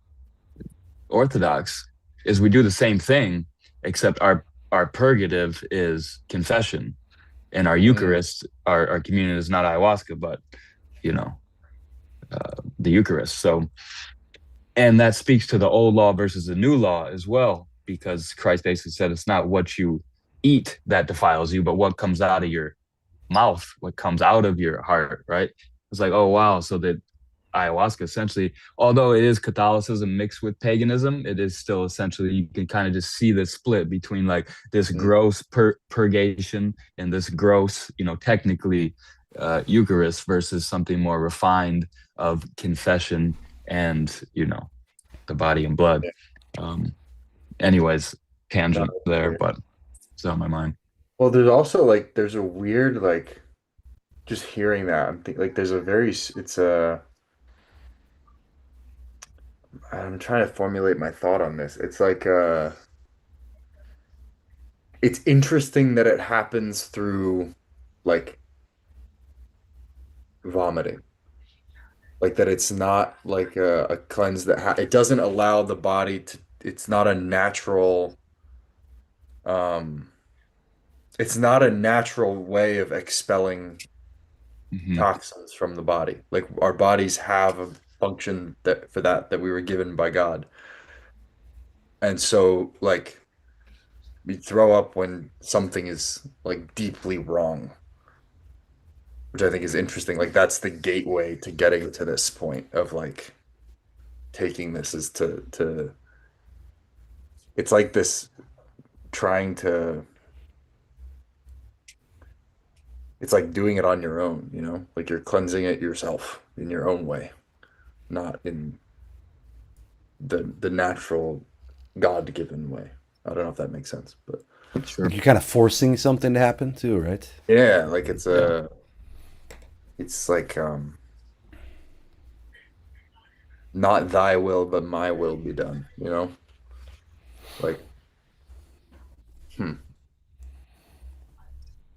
Orthodox, is we do the same thing, except our purgative is confession, and our Mhm. Eucharist, our communion is not ayahuasca, but you know, the Eucharist. So, and that speaks to the old law versus the new law as well, because Christ basically said it's not what you eat that defiles you, but what comes out of your mouth, what comes out of your heart, right? It's like, oh wow, so that ayahuasca essentially, although it is Catholicism mixed with paganism, it is still essentially, you can kind of just see the split between like this Mhm. gross purgation and this gross, technically Eucharist versus something more refined of confession and the body and blood. Yeah. Um, anyways, No, tangent that's there, great. but it's on my mind. Well, there's also like there's a weird like just hearing that I'm think like there's a very it's a I'm trying to formulate my thought on this. It's like it's interesting that it happens through like vomiting. Like that it's not like a cleanse that ha it doesn't allow the body to it's not a natural um it's not a natural way of expelling Hmm. toxins from the body. Like our bodies have a function that we were given by God. And so like we throw up when something is like deeply wrong, which I think is interesting. Like that's the gateway to getting to this point of like taking this is to it's like this trying to it's like doing it on your own, Like you're cleansing it yourself in your own way, not in the natural God-given way. I don't know if that makes sense, but Like Sure. you're kind of forcing something to happen too, right? yeah, like Yeah. it's like not thy will but my will be done. Like hmm,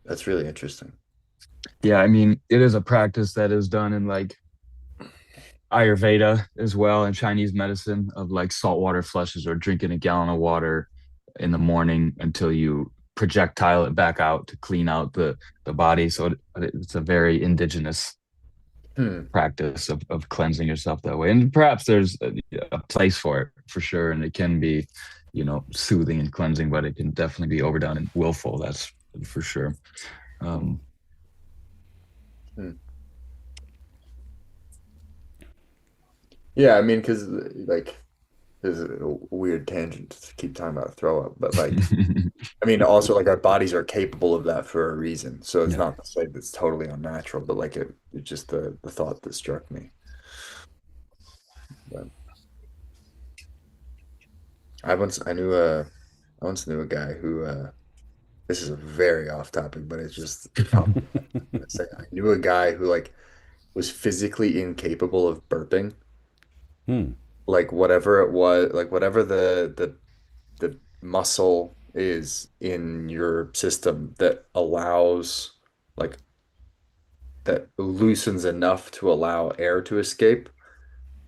that's really interesting. Yeah, I mean, it is a practice that is done in like Ayurveda as well, and Chinese medicine, of like saltwater flushes or drinking a gallon of water in the morning until you projectile it back out to clean out the body. So it's a very indigenous Hmm. practice of cleansing yourself that way. And perhaps there's a place for it for sure. And it can be, soothing and cleansing, but it can definitely be overdone and willful. That's for sure. Um, Hmm. Yeah, I mean, because like this is a weird tangent to keep talking about throw up, but like I mean, also like our bodies are capable of that for a reason. So it's Yeah. not to say that's totally unnatural, but like it's just the thought that struck me. But I once knew a guy who this is a very off topic, but it's just I knew a guy who like was physically incapable of burping. Hmm. Like whatever it was, like whatever the muscle is in your system that allows like that loosens enough to allow air to escape.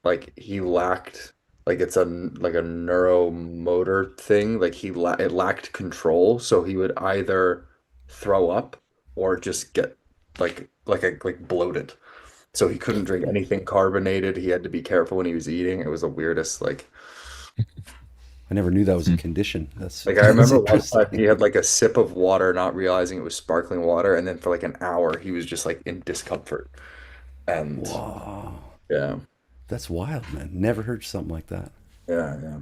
Like he lacked like it's a neuromotor thing. Like it lacked control, so he would either throw up or just get like bloated. So he couldn't drink anything carbonated. He had to be careful when he was eating. It was the weirdest I never knew that was a condition. That's like I that's remember one time he interesting. had like a sip of water, not realizing it was sparkling water, and then for like an hour he was just like in discomfort. And Wow. yeah, That's wild, man. Never heard something like that. yeah.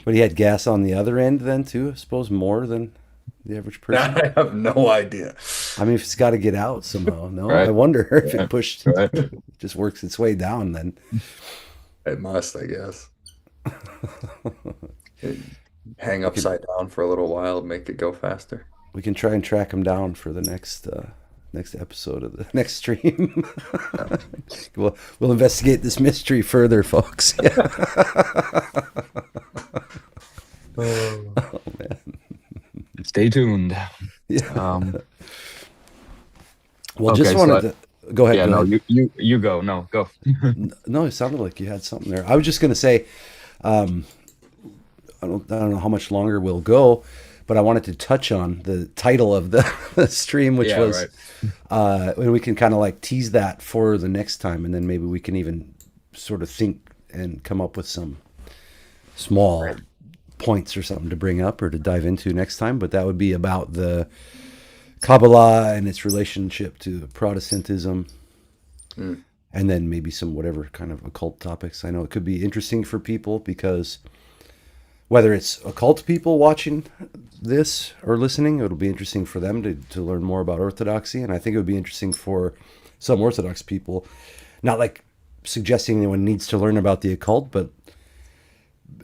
But he had gas on the other end then too, I suppose more than the average person. I have no idea. I mean, if it's got to get out somehow, no? I right, wonder if it right, pushed, right. just works its way down then. It must, I guess. Hang We can upside down for a little while, make it go faster. we can try and track him down for the next episode of the next stream. Yeah. We'll investigate this mystery further, folks. Oh. Oh man. Stay tuned. Yeah. Um, Well, just okay, so wanted to go ahead. yeah, Go no, ahead. you go. No, go. No, it sounded like you had something there. I was just going to say, um, I don't know how much longer we'll go, but I wanted to touch on the title of the stream, which Yeah, was, right. and we can kind of like tease that for the next time, and then maybe we can even sort of think and come up with some small Right. points or something to bring up or to dive into next time. But that would be about the Kabbalah and its relationship to Protestantism, Mm. and then maybe some whatever kind of occult topics. I know it could be interesting for people because whether it's occult people watching this or listening, it'll be interesting for them to learn more about Orthodoxy. And I think it would be interesting for some Orthodox people, not like suggesting anyone needs to learn about the occult, but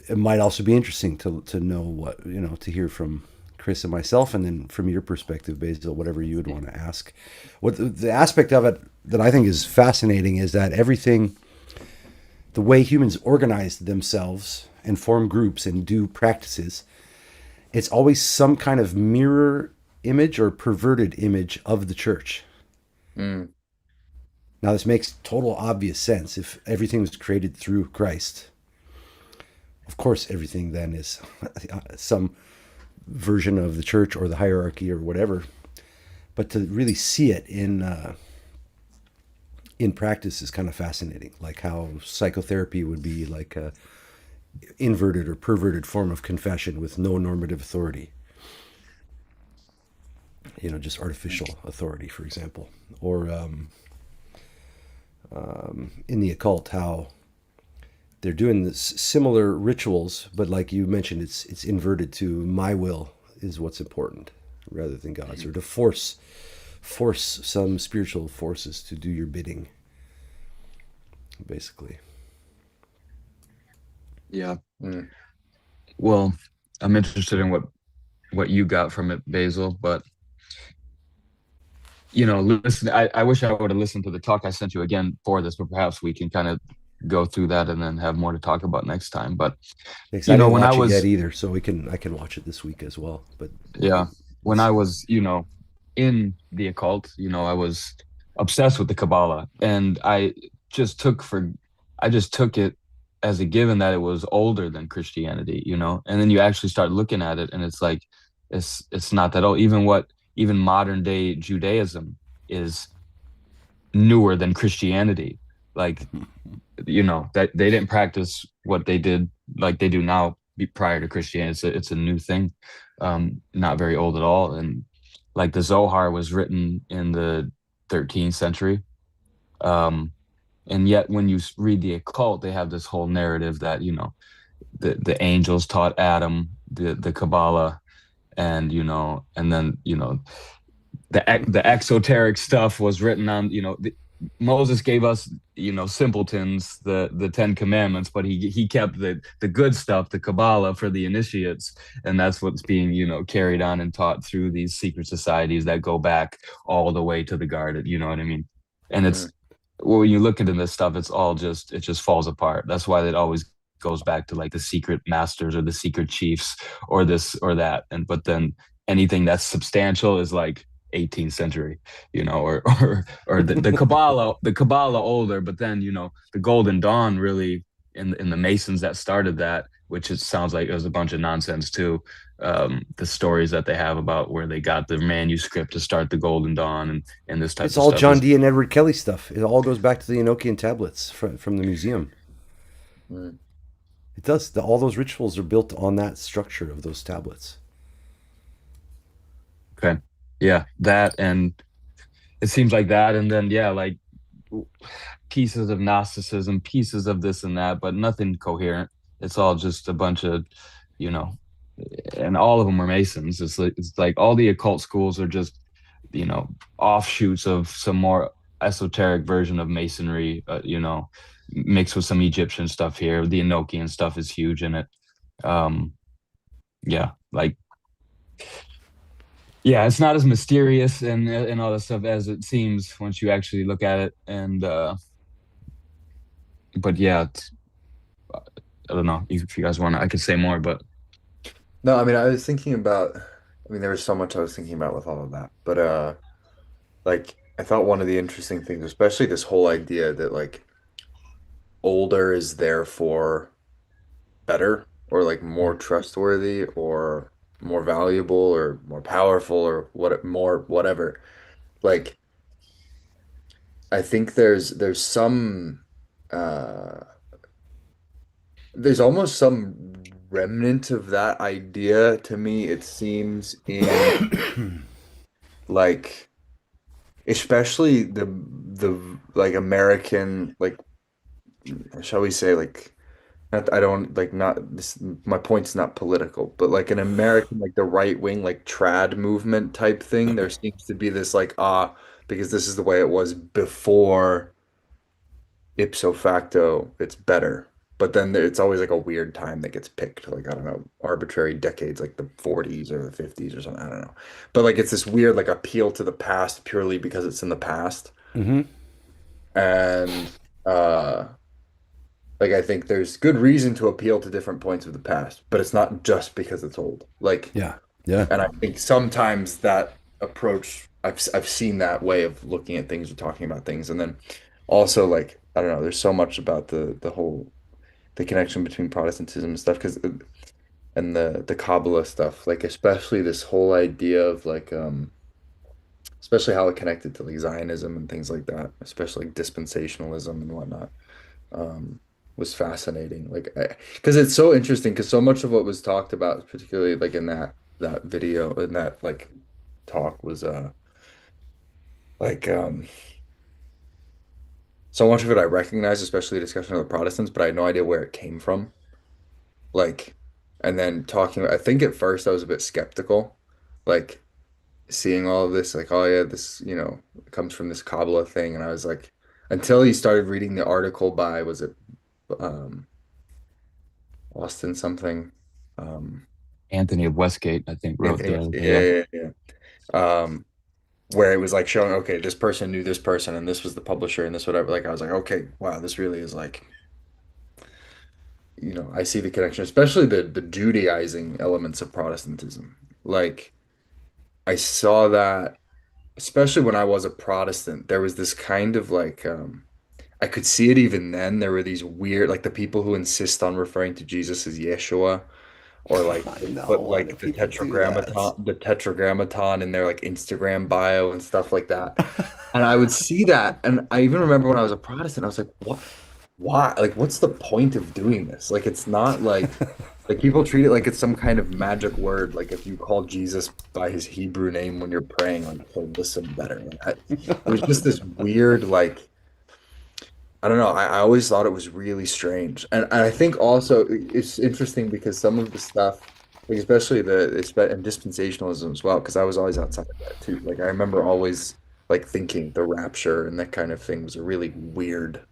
it might also be interesting to know what, to hear from Chris and myself, and then from your perspective, Basil, whatever you would want to ask. What the aspect of it that I think is fascinating is that everything, the way humans organize themselves and form groups and do practices, it's always some kind of mirror image or perverted image of the church. Mm. Now, this makes total obvious sense. If everything was created through Christ, of course, everything then is some version of the church or the hierarchy or whatever. But to really see it in practice is kind of fascinating. Like how psychotherapy would be like a inverted or perverted form of confession with no normative authority. Just artificial authority, for example. Or in the occult, how they're doing this similar rituals, but like you mentioned, it's inverted to my will is what's important rather than God's, or to force some spiritual forces to do your bidding, basically. Yeah. Mm. Well, I'm interested in what you got from it, Basil. But listen, I wish I would have listened to the talk I sent you again for this, but perhaps we can kind of go through that and then have more to talk about next time. But Because I didn't when I watch it yet was either, so I can watch it this week as well. But yeah, when I was, in the occult, I was obsessed with the Kabbalah, and just took for, I just took it as a given that it was older than Christianity, and then you actually start looking at it, and it's like, it's not that old. Even modern day Judaism is newer than Christianity. Like, that they didn't practice what they did like they do now prior to Christianity. It's a new thing, not very old at all. And like the Zohar was written in the 13th century. Um, and yet when you read the occult, they have this whole narrative that, the angels taught Adam the Kabbalah, and and then the exoteric stuff was written on, Moses gave us, simpletons, the Ten Commandments, but he kept the good stuff, the Kabbalah, for the initiates, and that's what's being, carried on and taught through these secret societies that go back all the way to the garden. You know what I mean? And Mm. it's well, when you look into this stuff, it just falls apart. That's why it always goes back to like the secret masters or the secret chiefs or this or that. And but then anything that's substantial is like 18th century, or the Kabbalah older, but then the Golden Dawn really in the Masons that started that, which it sounds like it was a bunch of nonsense too. The stories that they have about where they got the manuscript to start the Golden Dawn and this type It's of all stuff John is Dee and Edward Kelly stuff. It all goes back to the Enochian tablets from the museum. Mm. It does. All those rituals are built on that structure of those tablets. okay. Yeah, that and it seems like that, and then yeah, like pieces of Gnosticism, pieces of this and that, but nothing coherent. It's all just a bunch of, you know, and all of them are Masons. It's like all the occult schools are just, offshoots of some more esoteric version of Masonry. Mixed with some Egyptian stuff here. The Enochian stuff is huge in it. Um, yeah, like yeah, it's not as mysterious and all that stuff as it seems once you actually look at it. And but yeah, I don't know if you guys want to. I could say more, but No, I mean, I was thinking about, I mean, there was so much I was thinking about with all of that, but like I thought one of the interesting things, especially this whole idea that like older is therefore better or like more trustworthy or more valuable or more powerful or what more whatever. Like I think uh there's almost some remnant of that idea to me, it seems, in like especially the like American, like shall we say, like not, I don't like not this my point's not political, but like an American, like the right wing, like trad movement type thing, there seems to be this like because this is the way it was before, ipso facto it's better. But then it's always like a weird time that gets picked, like I don't know, arbitrary decades, like the 40s or the 50s or something, I don't know. But like it's this weird like appeal to the past purely because it's in the past. Mm-hmm. And like I think there's good reason to appeal to different points of the past, but it's not just because it's old. Like, Yeah. Yeah. and I think sometimes that approach, I've seen that way of looking at things or talking about things, and then also like I don't know, there's so much about the whole the connection between Protestantism and stuff because and the Kabbalah stuff, like especially this whole idea of like especially how it connected to like Zionism and things like that, especially like dispensationalism and whatnot, was fascinating. Like, because it's so interesting, because so much of what was talked about, particularly like in that video, in that like talk, was like so much of it I recognize, especially the discussion of the Protestants, but I had no idea where it came from. Like, and then talking, I think at first I was a bit skeptical, like seeing all of this, like, oh yeah, this, it comes from this Kabbalah thing, and I was like, until he started reading the article by, was it um Austin something. Anthony of Westgate, I think, wrote Anthony was, the yeah. yeah, yeah, yeah. Where it was like showing, okay, this person knew this person and this was the publisher and this whatever. Like I was like, okay, wow, this really is like, I see the connection, especially the Judaizing elements of Protestantism. Like I saw that, especially when I was a Protestant, there was this kind of like I could see it even then. There were these weird, like the people who insist on referring to Jesus as Yeshua, or like I they know put why do like people do that. the tetragrammaton in their like Instagram bio and stuff like that. And I would see that, and I even remember when I was a Protestant, I was like, what? Why? Like, what's the point of doing this? Like, it's not like people treat it like it's some kind of magic word. Like if you call Jesus by his Hebrew name when you're praying, like he'll listen better. It was just this weird, like I don't know. I always thought it was really strange, and I think also it's interesting because some of the stuff, like especially and dispensationalism as well, because I was always outside of that too. Like I remember always like thinking the rapture and that kind of thing was a really weird.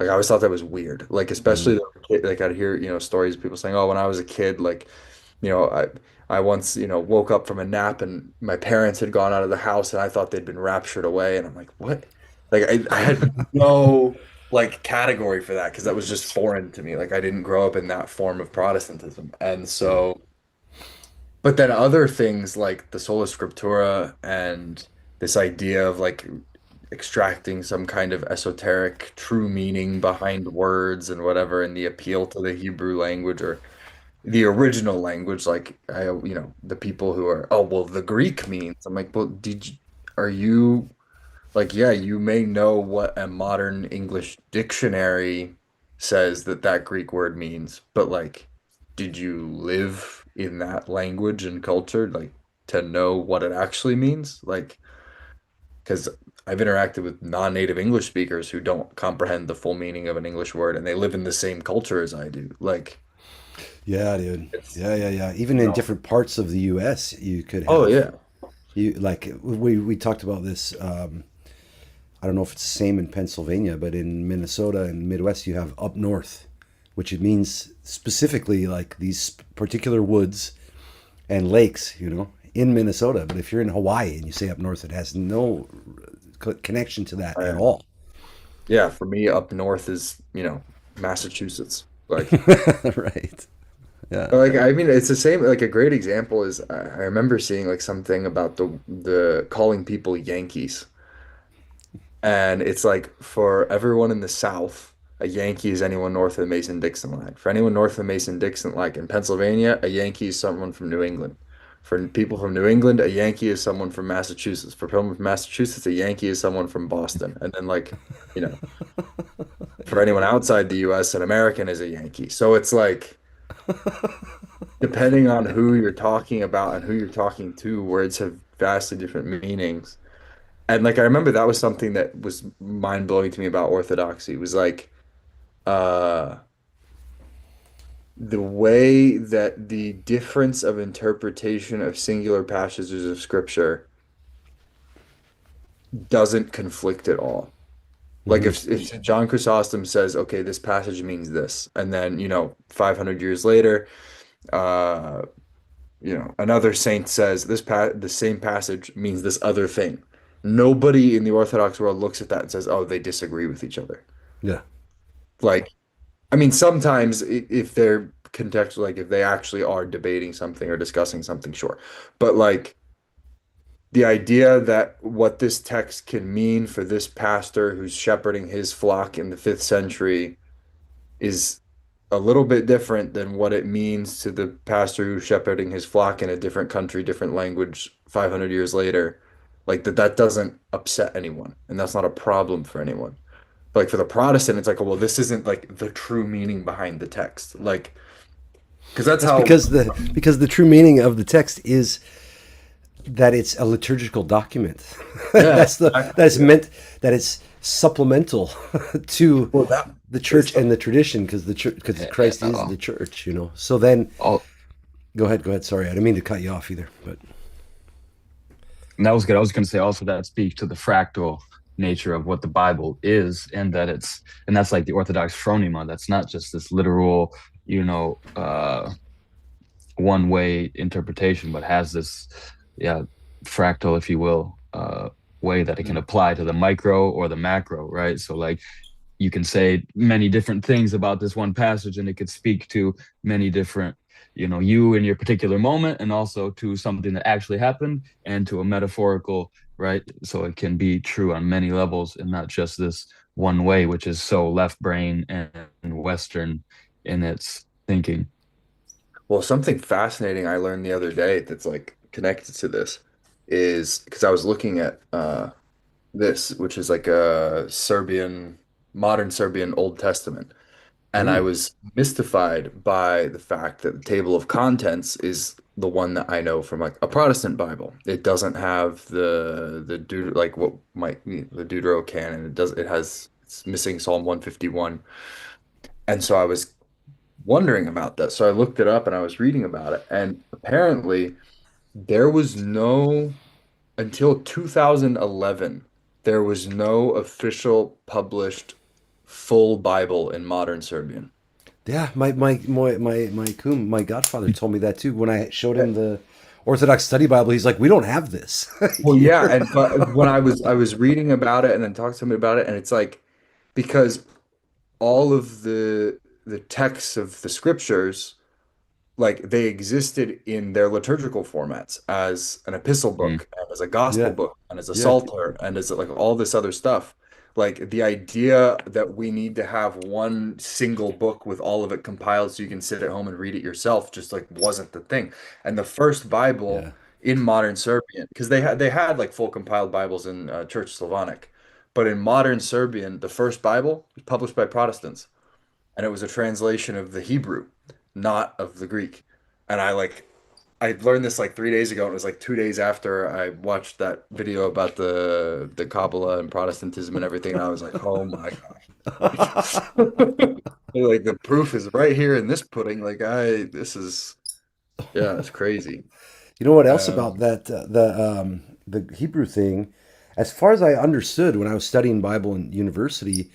Like I always thought that was weird. Like especially Mm. like I'd hear stories of people saying, "Oh, when I was a kid, like you know I once woke up from a nap and my parents had gone out of the house and I thought they'd been raptured away." And I'm like, "What?" Like I had no like category for that because that was just foreign to me. Like I didn't grow up in that form of Protestantism, and Yeah. so. But then other things like the sola scriptura and this idea of like extracting some kind of esoteric true meaning behind words and whatever, and the appeal to the Hebrew language or the original language, like the people who are, oh, well, the Greek means. I'm like, well, are you like, yeah, you may know what a modern English dictionary says that that Greek word means, but like, did you live in that language and culture, like, to know what it actually means? Like, because I've interacted with non-native English speakers who don't comprehend the full meaning of an English word, and they live in the same culture as I do. Like, Yeah, dude. it's, Yeah, yeah, yeah. Even you in know, different parts of the U.S., you could oh have yeah, you like we talked about this. I don't know if it's the same in Pennsylvania, but in Minnesota and Midwest, you have up north, which it means specifically like these particular woods and lakes, in Minnesota. But if you're in Hawaii and you say up north, it has no connection to that at I, all. yeah. For me, up north is Massachusetts. Like. Right. Yeah. Like I mean, it's the same. Like a great example is I remember seeing like something about the calling people Yankees, and it's like for everyone in the South, a Yankee is anyone north of the Mason-Dixon line. For anyone north of the Mason-Dixon line in Pennsylvania, a Yankee is someone from New England. For people from New England, a Yankee is someone from Massachusetts. For people from Massachusetts, a Yankee is someone from Boston. And then you know, for anyone outside the US, an American is a Yankee. So it's like depending on who you're talking about and who you're talking to, words have vastly different meanings. And like I remember that was something that was mind blowing to me about Orthodoxy was like uh the way that the difference of interpretation of singular passages of scripture doesn't conflict at all. Like Hmm. if John Chrysostom says, okay, this passage means this, and then 500 years later, uh another saint says the same passage means this other thing. Nobody in the Orthodox world looks at that and says, "Oh, they disagree with each other." Yeah. Like, I mean, sometimes if they're contextual, like if they actually are debating something or discussing something, sure. But like the idea that what this text can mean for this pastor who's shepherding his flock in the fifth century is a little bit different than what it means to the pastor who's shepherding his flock in a different country, different language 500 years later. Like that doesn't upset anyone, and that's not a problem for anyone. But like for the Protestant, it's like, oh, well, this isn't like the true meaning behind the text. Like, because that's That's how, because the true meaning of the text is that it's a liturgical document. yeah, That's yeah. meant that it's supplemental to Well, that the is church and the tradition because because Yeah, Christ is the church. So then all, go ahead, go ahead. Sorry, I didn't mean to cut you off either, but and that was good. I was going to say also that speaks to the fractal nature of what the Bible is, and that's like the Orthodox phronema. That's not just this literal, one way interpretation, but has this, yeah, fractal, if you will, way that it can apply to the micro or the macro, right? So like you can say many different things about this one passage and it could speak to many different, you in your particular moment, and also to something that actually happened, and to a metaphorical, right? So it can be true on many levels and not just this one way, which is so left brain and Western in its thinking. Well, something fascinating I learned the other day that's like connected to this is because I was looking at this, which is like a modern Serbian Old Testament. And I Ooh. was mystified by the fact that the table of contents is the one that I know from like a Protestant Bible. It doesn't have the Deut like what might be the Deuterocanon. It's missing Psalm 151. And so I was wondering about that. So I looked it up and I was reading about it. And apparently there was no until 2011, there was no official published full Bible in modern Serbian. Yeah, my godfather told me that too. When I showed him the Orthodox Study Bible, he's like, "We don't have this." Well, yeah, and but when I was reading about it and then talking to somebody about it, and it's like because all of the texts of the scriptures, like they existed in their liturgical formats as an epistle Mm. book and as a gospel Yeah, book and as a yeah, psalter and as like all this other stuff. Like the idea that we need to have one single book with all of it compiled so you can sit at home and read it yourself just like wasn't the thing. And the first Bible yeah. in modern Serbian, because they had like full compiled Bibles in Church Slavonic, but in modern Serbian, the first Bible was published by Protestants and it was a translation of the Hebrew, not of the Greek. And I learned this like 3 days ago, and it was like 2 days after I watched that video about the Kabbalah and Protestantism and everything, and I was like, oh my gosh. Like the proof is right here in this pudding. This is yeah, it's crazy. You know what else about Um, that? The Hebrew thing, as far as I understood when I was studying Bible in university,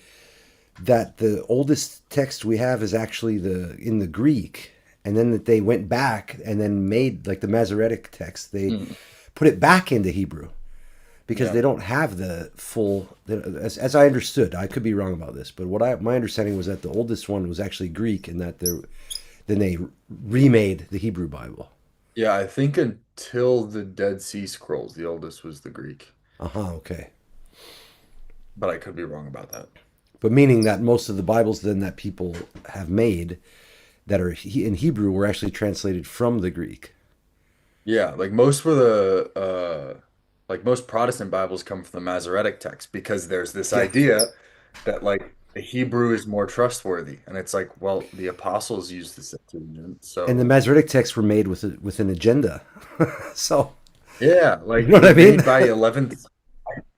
that the oldest text we have is actually the in the Greek, and then that they went back and then made like the Masoretic text. They mm, put it back into Hebrew because yeah. they don't have the full. As I understood, I could be wrong about this, but my understanding was that the oldest one was actually Greek, and that then they remade the Hebrew Bible. Yeah, I think until the Dead Sea Scrolls, the oldest was the Greek, Uh huh. Okay. but I could be wrong about that. But meaning that most of the Bibles then that people have made that are in Hebrew were actually translated from the Greek. Yeah, like most Protestant Bibles come from the Masoretic text because there's this Yeah. idea that like the Hebrew is more trustworthy. And it's like, well, the apostles used the Septuagint. And the So Masoretic texts were made with an agenda. So, yeah, you like know what I mean? made by 11th,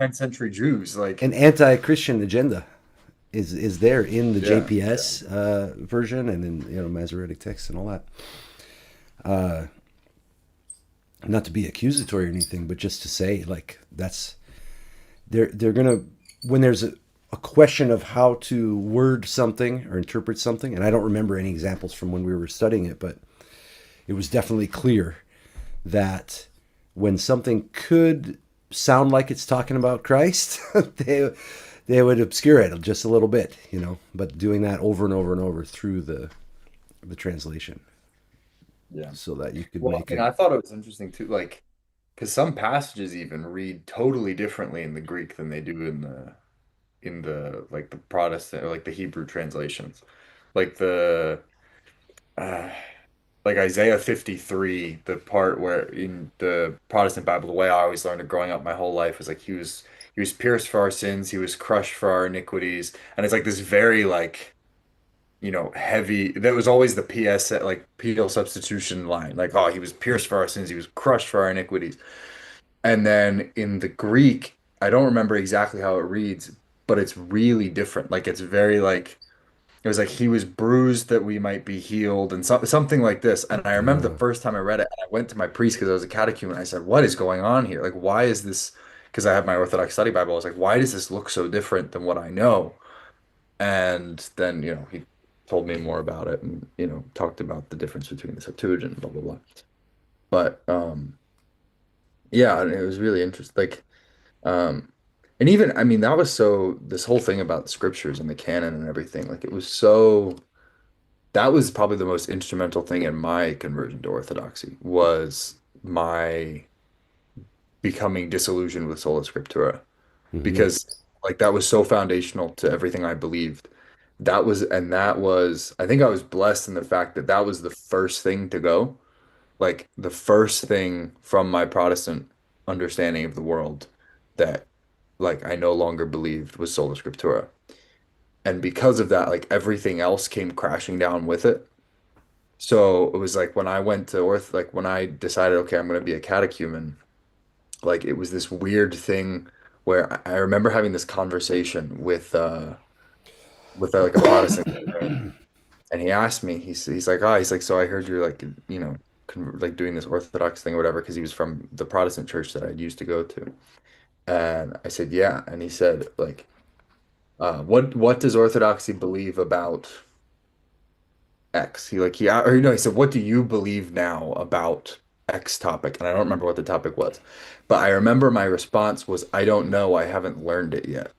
10th century Jews. An Like, anti-Christian agenda is there in the yeah, JPS version and in Masoretic texts and all that. Not to be accusatory or anything, but just to say like that's they're gonna when there's a question of how to word something or interpret something, and I don't remember any examples from when we were studying it, but it was definitely clear that when something could sound like it's talking about Christ, they would obscure it just a little bit, but doing that over and over and over through the translation yeah. so that you could Well, make I mean, it. I thought it was interesting too, like, because some passages even read totally differently in the Greek than they do in the like the Protestant or like the Hebrew translations. Like the uh, like Isaiah 53, the part where in the Protestant Bible, the way I always learned it growing up my whole life was like he was pierced for our sins, he was crushed for our iniquities. And it's like this very like, heavy that was always the PS like penal substitution line. Like, oh, he was pierced for our sins, he was crushed for our iniquities. And then in the Greek, I don't remember exactly how it reads, but it's really different. Like it's very like it was like he was bruised that we might be healed, and something like this. And I remember the first time I read it, and I went to my priest because I was a catechumen. And I said, "What is going on here? Like, why is this?" Because I have my Orthodox study Bible. I was like, "Why does this look so different than what I know?" And then he told me more about it, and talked about the difference between the Septuagint and blah blah blah. But yeah, and it was really interesting. Like um, and even I mean, that was so this whole thing about the scriptures and the canon and everything. Like, it was so. that was probably the most instrumental thing in my conversion to Orthodoxy was my becoming disillusioned with sola scriptura Hmm. because like that was so foundational to everything I believed. That was I think I was blessed in the fact that that was the first thing to go. Like the first thing from my Protestant understanding of the world that like I no longer believed was sola scriptura. And because of that, like everything else came crashing down with it. So it was like when I went to like when I decided, okay, I'm going to be a catechumen, like it was this weird thing where I remember having this conversation with like a Protestant, and he asked me, he's like, oh, he's like, so I heard you're like, you know, like doing this Orthodox thing or whatever, because he was from the Protestant church that I used to go to. And I said, yeah. And he said, like, what does Orthodoxy believe about X? Or you know, he said, what do you believe now about X topic? And I don't remember what the topic was, but I remember my response was, I don't know, I haven't learned it yet.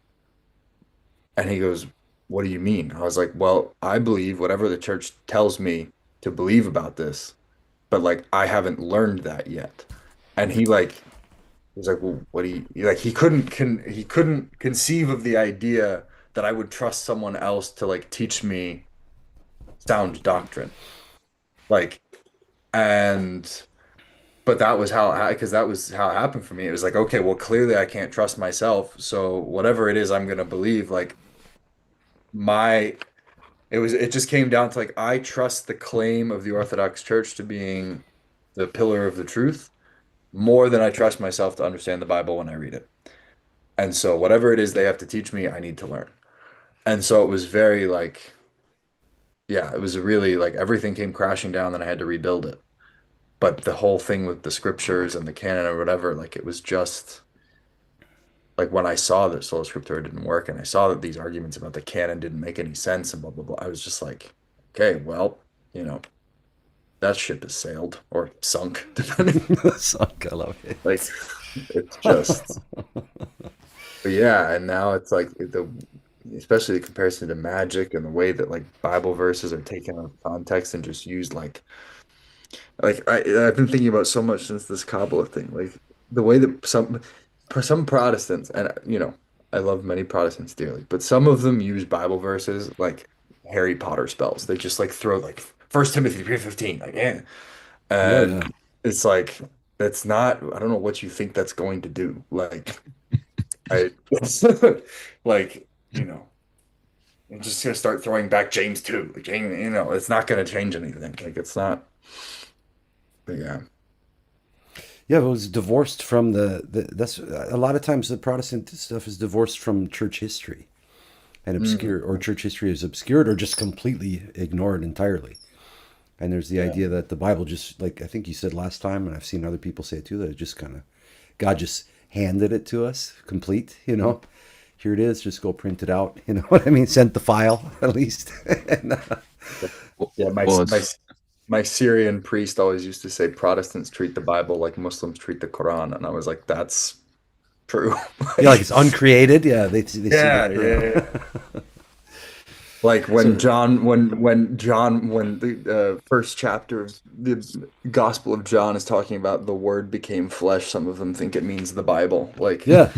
And he goes, what do you mean? I was like, well, I believe whatever the church tells me to believe about this, but like I haven't learned that yet. And he was like, well, what do you like? He couldn't conceive of the idea that I would trust someone else to like teach me sound doctrine. Like, and but that was how because that was how it happened for me. It was like, okay, well, clearly I can't trust myself. So whatever it is I'm gonna believe, like my it just came down to like I trust the claim of the Orthodox Church to being the pillar of the truth more than I trust myself to understand the Bible when I read it. And so whatever it is they have to teach me, I need to learn. And so it was very like, yeah, it was really like everything came crashing down, then I had to rebuild it. But the whole thing with the scriptures and the canon or whatever, like it was just like when I saw that sola scriptura didn't work and I saw that these arguments about the canon didn't make any sense and blah blah blah, I was just like, okay, well, you know, that ship has sailed or sunk, depending. Suck, I love it. Like it's just, but yeah, and now it's like especially the comparison to magic and the way that like Bible verses are taken out of context and just used I've been thinking about so much since this Kabbalah thing, like the way that some Protestants, and you know, I love many Protestants dearly, but some of them use Bible verses like Harry Potter spells. They just like throw like First Timothy 3:15, like yeah, Oh yeah. and it's like that's not. I don't know what you think that's going to do. Like I, like you know, I'm just gonna start throwing back James 2. Like James, you know, it's not gonna change anything. Like it's not. But yeah. Yeah, it was divorced from the that's a lot of times the Protestant stuff is divorced from church history and obscure, or Mhm. church history is obscured or just completely ignored entirely. And there's the Yeah. idea that the Bible just, like I think you said last time, and I've seen other people say it too, that it just kind of, God just handed it to us complete, you know. Here it is, just go print it out, you know what I mean? Sent the file at least. And, Yeah, Well, it's my Syrian priest always used to say Protestants treat the Bible like Muslims treat the Quran, and I was like, that's true. yeah, like Like, it's uncreated. Yeah, they see the yeah, Quran. yeah, yeah. Like So when the first chapter of the Gospel of John is talking about the Word became flesh, some of them think it means the Bible. Like, yeah,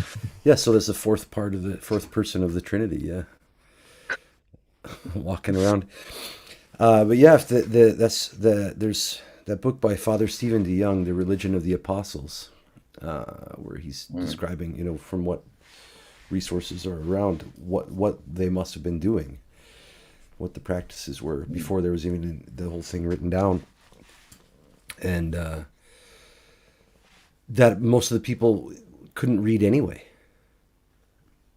yeah. So there's the fourth part of the fourth person of the Trinity. Yeah, walking around. But yeah, if that's there's that book by Father Stephen DeYoung, The Religion of the Apostles, where he's mm, describing, you know, from what resources are around, what they must have been doing, what the practices were mm, before there was even the whole thing written down, and that most of the people couldn't read anyway,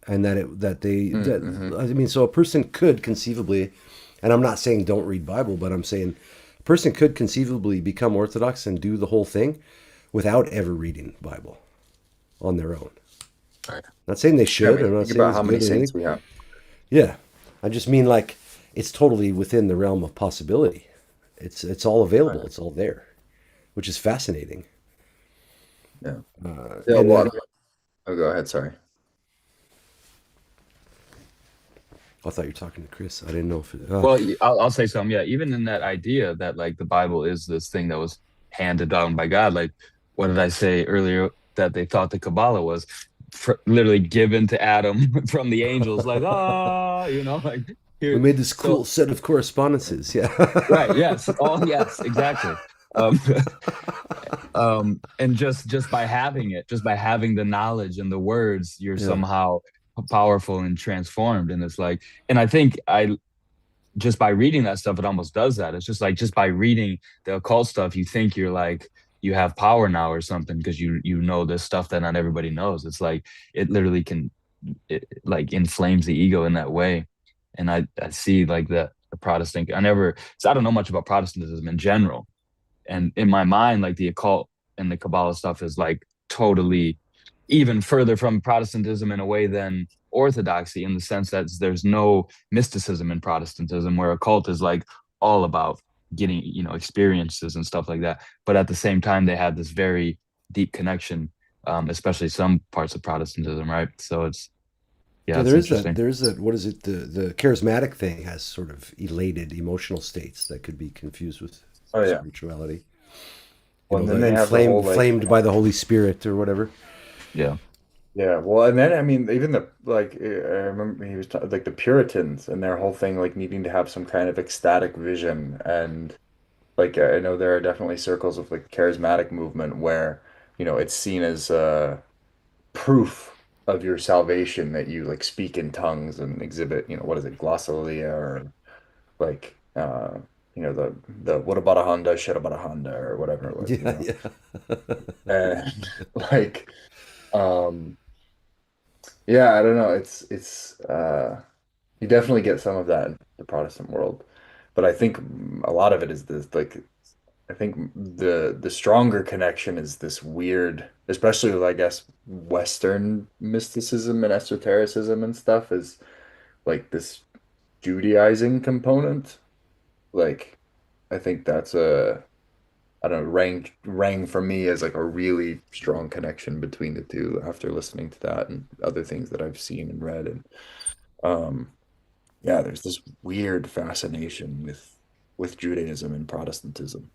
and that mhm. I mean, so a person could conceivably, and I'm not saying don't read Bible, but I'm saying a person could conceivably become Orthodox and do the whole thing without ever reading Bible on their own. Right. Not saying they Yeah, I should. mean, I'm not think saying about it's how many good or saints anything. we have. Yeah, I just mean like it's totally within the realm of possibility. It's all available. Right. It's all there, which is fascinating. Yeah. Yeah, And well, then oh, go ahead, sorry. I thought you were talking to Chris. I didn't know if it, Well, I'll say something. Yeah, even in that idea that like the Bible is this thing that was handed down by God. Like, what did I say earlier that they thought the Kabbalah was literally given to Adam from the angels? Like, like we here. made this So cool set of correspondences. Yeah. right, yes, oh yes, exactly. Um, and just by having it, just by having the knowledge and the words, you're Yeah. somehow powerful and transformed. And it's like, and I think I just by reading that stuff, it almost does that. It's just like just by reading the occult stuff, you think you're like you have power now or something because you know this stuff that not everybody knows. It's like it literally can like inflames the ego in that way. And I see like the Protestant. I don't know much about Protestantism in general, and in my mind, like the occult and the Kabbalah stuff is like totally even further from Protestantism in a way than Orthodoxy, in the sense that there's no mysticism in Protestantism, where occult is like all about getting, experiences and stuff like that. But at the same time, they have this very deep connection, especially some parts of Protestantism, right? So yeah, Yeah, it's there is that. interesting. There is that. What is it? The charismatic thing has sort of elated emotional states that could be confused with Oh yeah. spirituality. Well, and then The they have the whole like, inflamed by the Holy Spirit or whatever. Yeah. yeah. Well, and then I mean, even the like, I remember he was like the Puritans and their whole thing, like needing to have some kind of ecstatic vision, and like I know there are definitely circles of like charismatic movement where it's seen as proof of your salvation that you like speak in tongues and exhibit, what is it, glossolalia, or like the what about a Honda, shit about a Honda, or whatever it was, Yeah, yeah. and like um yeah, I don't know, it's you definitely get some of that in the Protestant world, but I think a lot of it is this like I think the stronger connection is this weird, especially with I guess Western mysticism and esotericism and stuff, is like this Judaizing component. Like I think that's I don't know, rang for me as like a really strong connection between the two after listening to that and other things that I've seen and read. And um yeah, there's this weird fascination with Judaism and Protestantism.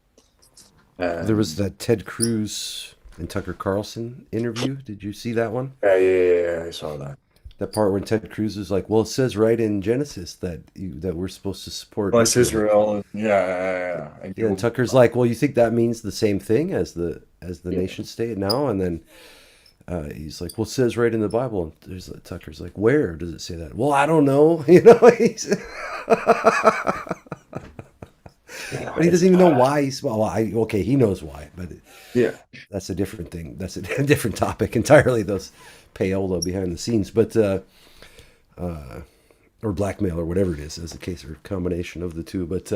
There was And that Ted Cruz and Tucker Carlson interview. Did you see that one? yeah, I saw that. That part when Ted Cruz is like, "Well, it says right in Genesis that we're supposed to support Bless Israel." Israel, and yeah. And Yeah, and you, Tucker's like, "Well, you think that means the same thing as the yeah, nation state now?" And then he's like, "Well, it says right in the Bible." And Tucker's like, "Where does it say that?" Well, I don't know. But he it's doesn't even know why. Okay, he knows why, but yeah, that's a different thing. That's a different topic entirely. Those payola behind the scenes, but or blackmail or whatever it is, as the case or combination of the two. But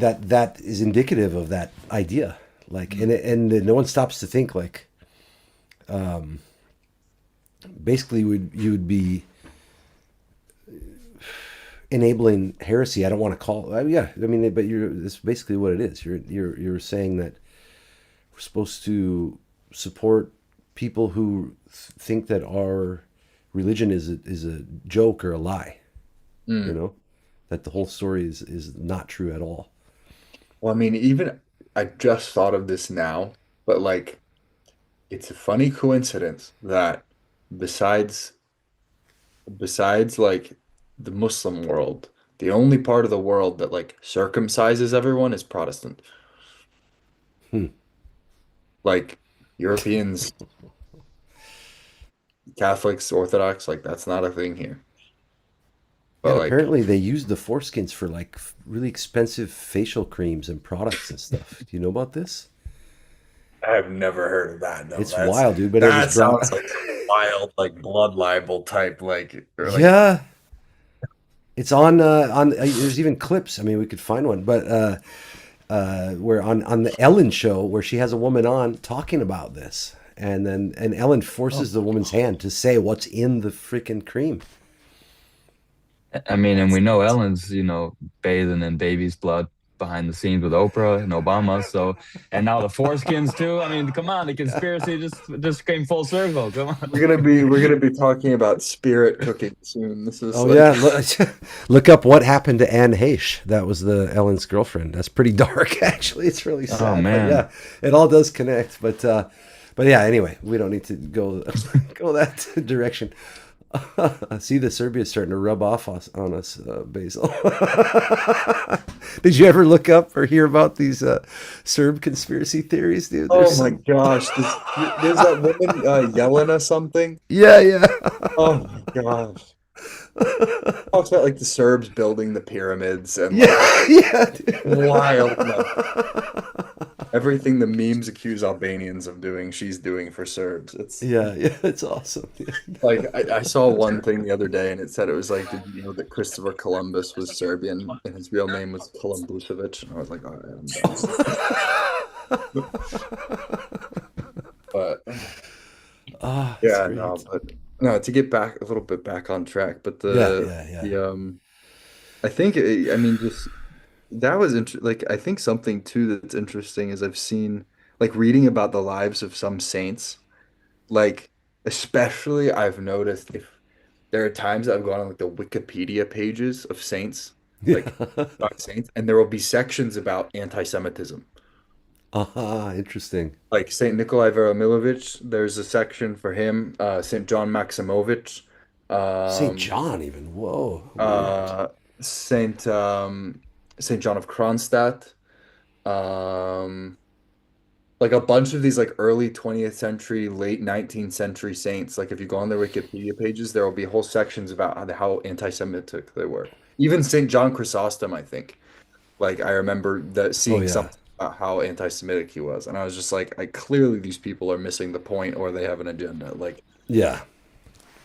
that is indicative of that idea. Like, and no one stops to think like, basically, you would be enabling heresy. I don't want to call. Yeah, I mean, but it's basically what it is. You're saying that we're supposed to support people who think that our religion is a joke or a lie. You mm. know, that the whole story is not true at all. Well, I mean, even I just thought of this now, but like, it's a funny coincidence that besides besides like the Muslim world, the only part of the world that like circumcises everyone is Protestant. Hmm. Like Europeans, Catholics, Orthodox, like that's not a thing here. Yeah, But and like, apparently they use the foreskins for like really expensive facial creams and products and stuff. Do you know about this? I've never heard of that. No, It's wild, dude. But it was that brought. sounds like some wild, like blood libel type, like or like Yeah, it's on. There's even clips. I mean, we could find one, but where on the Ellen show where she has a woman on talking about this, and Ellen oh, forces the woman's hand to say what's in the freaking cream. I mean, and that's we know nuts. Ellen's, bathing in baby's blood, behind the scenes with Oprah and Obama. So, and now the foreskins too. I mean, come on, the conspiracy just came full circle. Come on. We're gonna be talking about spirit cooking soon. This is Oh like yeah, look up what happened to Anne Heche. That was the Ellen's girlfriend. That's pretty dark, actually. It's really Oh sad, but man. yeah, it all does connect. But yeah. Anyway, we don't need to go go that direction. See, the Serbia's starting to rub off on us, Basil. Did you ever look up or hear about these Serb conspiracy theories, dude? There's oh my some. gosh, there's that woman Yelena something. Yeah, yeah, Oh my gosh. Talks about like the Serbs building the pyramids and like yeah, yeah, dude. wild, like everything the memes accuse Albanians of doing, she's doing for Serbs. It's Yeah, yeah, it's awesome. like I saw one thing the other day and it said it was like, did you know that Christopher Columbus was Serbian and his real name was Kolumbusevic? And I was like, all right, I'm done. But Ah, it's yeah, great. no, to get back a little bit back on track, but Yeah, yeah, yeah. I think I mean just that was like I think something too that's interesting is I've seen like reading about the lives of some saints. Like, especially I've noticed if there are times that I've gone on like the Wikipedia pages of saints, like Yeah. about saints, and there will be sections about anti-Semitism. Ah, interesting. Like Saint Nikolai Velimirovich, there's a section for him. Saint John Maximovich, St. um, John, even. Whoa, weird. uh, Saint Saint John of Kronstadt, um, like a bunch of these like early 20th century, late 19th century saints. Like if you go on their Wikipedia pages, there will be whole sections about how anti-Semitic they were. Even St. John Chrysostom, I think. Like I remember that Oh, seeing yeah. something about how anti-Semitic he was, and I was just like, I clearly these people are missing the point or they have an agenda. Like, Yeah.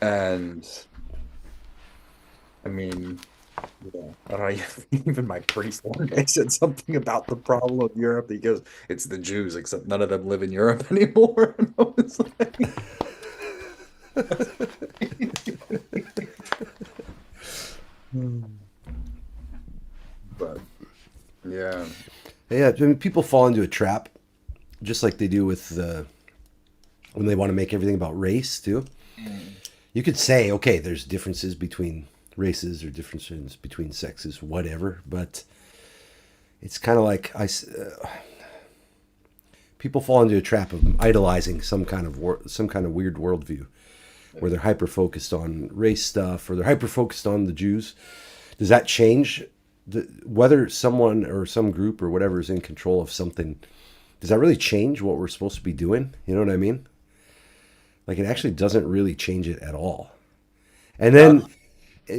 and I mean, yeah, I don't know. Even my priest one day said something about the problem of Europe. He goes, "It's the Jews, except none of them live in Europe anymore." And I was like, but yeah, Yeah, I mean, people fall into a trap, just like they do with when they want to make everything about race, too. You could say, okay, there's differences between races or differences between sexes, whatever, but it's kind of like people fall into a trap of idolizing some kind of weird worldview where they're hyper focused on race stuff or they're hyper focused on the Jews. Does that change whether someone or some group or whatever is in control of something? Does that really change what we're supposed to be doing? You know what I mean? Like it actually doesn't really change it at all. And uh, then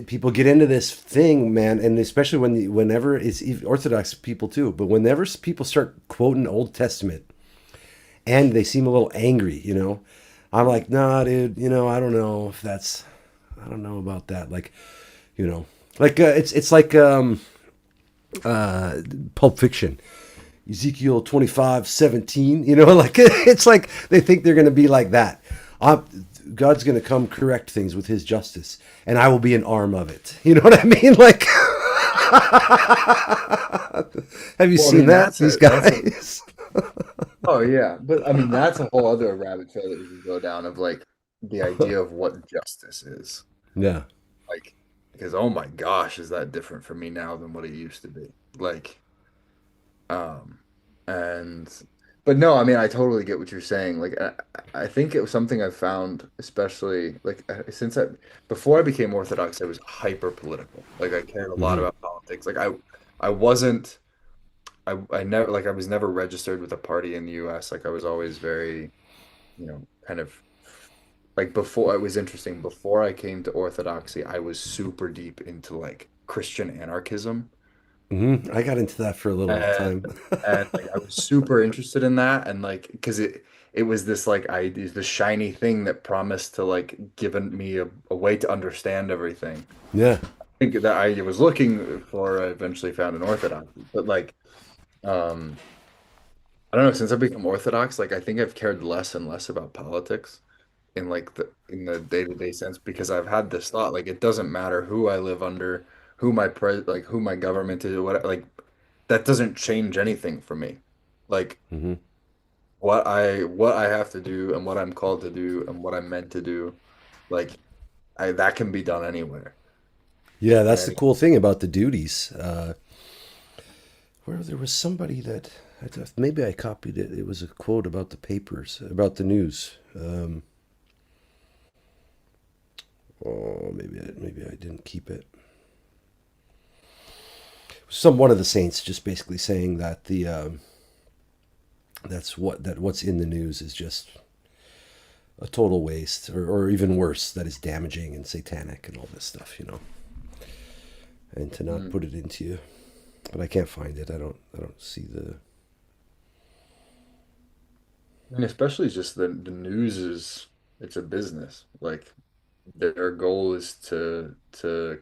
people get into this thing, man, and especially whenever it's Orthodox people too, but whenever people start quoting Old Testament and they seem a little angry, I'm like, nah, dude, I don't know if that's, I don't know about that. Like, like it's like Pulp Fiction. Ezekiel 25:17, like it's like they think they're going to be like that. Uh, God's going to come correct things with his justice, and I will be an arm of it. You know what I mean? Like, have you well, I seen mean that? These that's a guys? oh yeah, but I mean that's a whole other rabbit trail that we can go down of like the idea of what justice is. Yeah. Like, because oh my gosh, is that different for me now than what it used to be? Like, um, and but no, I mean I totally get what you're saying. Like, I think it was something I found, especially like since I before I became Orthodox, I was hyper political. Like, I cared a lot Hmm. about politics. Like, I wasn't. I never like I was never registered with a party in the US. Like I was always very, kind of like before it was interesting. Before I came to Orthodoxy, I was super deep into like Christian anarchism. I got into that for a little And time. like I was super interested in that and like because it was this like the shiny thing that promised to like given me a way to understand everything. Yeah. I think that I was looking for, I eventually found an Orthodoxy. But like um I don't know, since I've become Orthodox, like I think I've cared less and less about politics in like the day-to-day sense because I've had this thought like it doesn't matter who I live under, who my government is, what like that doesn't change anything for me. Like Hmm. what I have to do and what I'm called to do and what I'm meant to do, like I that can be done anywhere Yeah, and that's the any. cool thing about the duties. Where there was somebody that maybe I copied it. It was a quote about the papers, about the news. Oh, maybe I didn't keep it. One of the saints just basically saying that what's in the news is just a total waste, or even worse, that is damaging and satanic and all this stuff, and to not Mm. put it into you. But I can't find it. I don't see the. And especially just the news is it's a business. Like their goal is to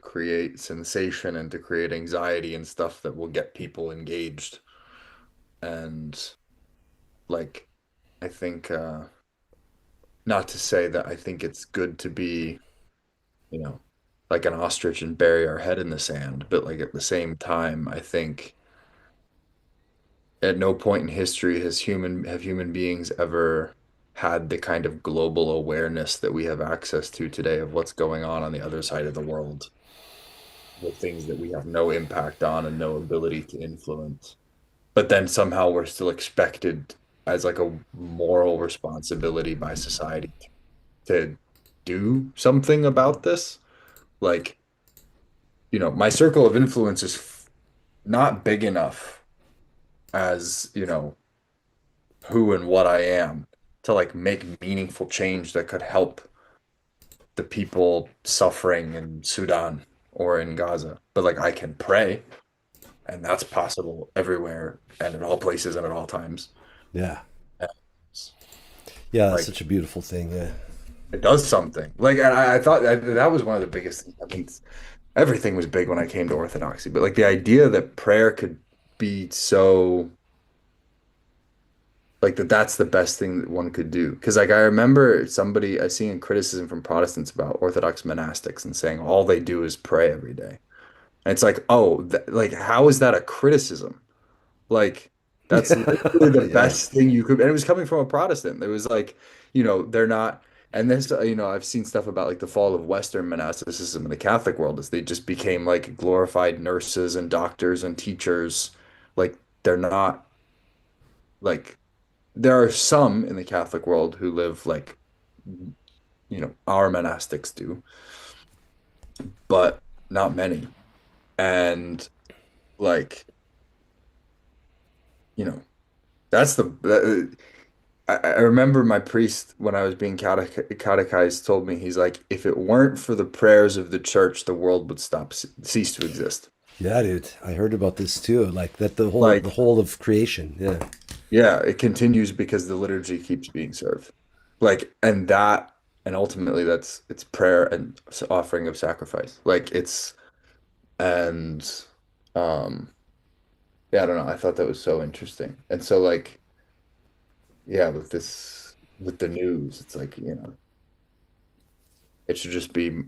create sensation and to create anxiety and stuff that will get people engaged. And like I think not to say that I think it's good to be, you know, like an ostrich and bury our head in the sand, but like at the same time, I think at no point in history have human beings ever had the kind of global awareness that we have access to today of what's going on the other side of the world, the things that we have no impact on and no ability to influence. But then somehow we're still expected as like a moral responsibility by society to do something about this. Like, my circle of influence is not big enough as, who and what I am to like make meaningful change that could help the people suffering in Sudan or in Gaza. But like I can pray, and that's possible everywhere and at all places and at all times. Yeah, And, yeah, that's like such a beautiful thing. Yeah, it does something. Like, and I thought that was one of the biggest things. I mean, everything was big when I came to Orthodoxy, but like the idea that prayer could be so like that's the best thing that one could do. Because like I remember somebody I seen criticism from Protestants about Orthodox monastics and saying all they do is pray every day. And it's like, oh, like how is that a criticism? Like that's literally the yeah, best thing you could. And it was coming from a Protestant. It was like, they're not. And this, I've seen stuff about like the fall of Western monasticism in the Catholic world is they just became like glorified nurses and doctors and teachers. Like they're not like there are some in the Catholic world who live like, our monastics do, but not many. And like, you know, that's I remember my priest when I was being catechized told me, he's like, if it weren't for the prayers of the church, the world would cease to exist. yeah, dude. I heard about this too. Like that, the Like, whole of creation. Yeah, yeah, it continues because the liturgy keeps being served. Like, and ultimately it's prayer and offering of sacrifice. Like and um yeah, I don't know. I thought that was so interesting. And so like, yeah, with the news, it's like, it should just be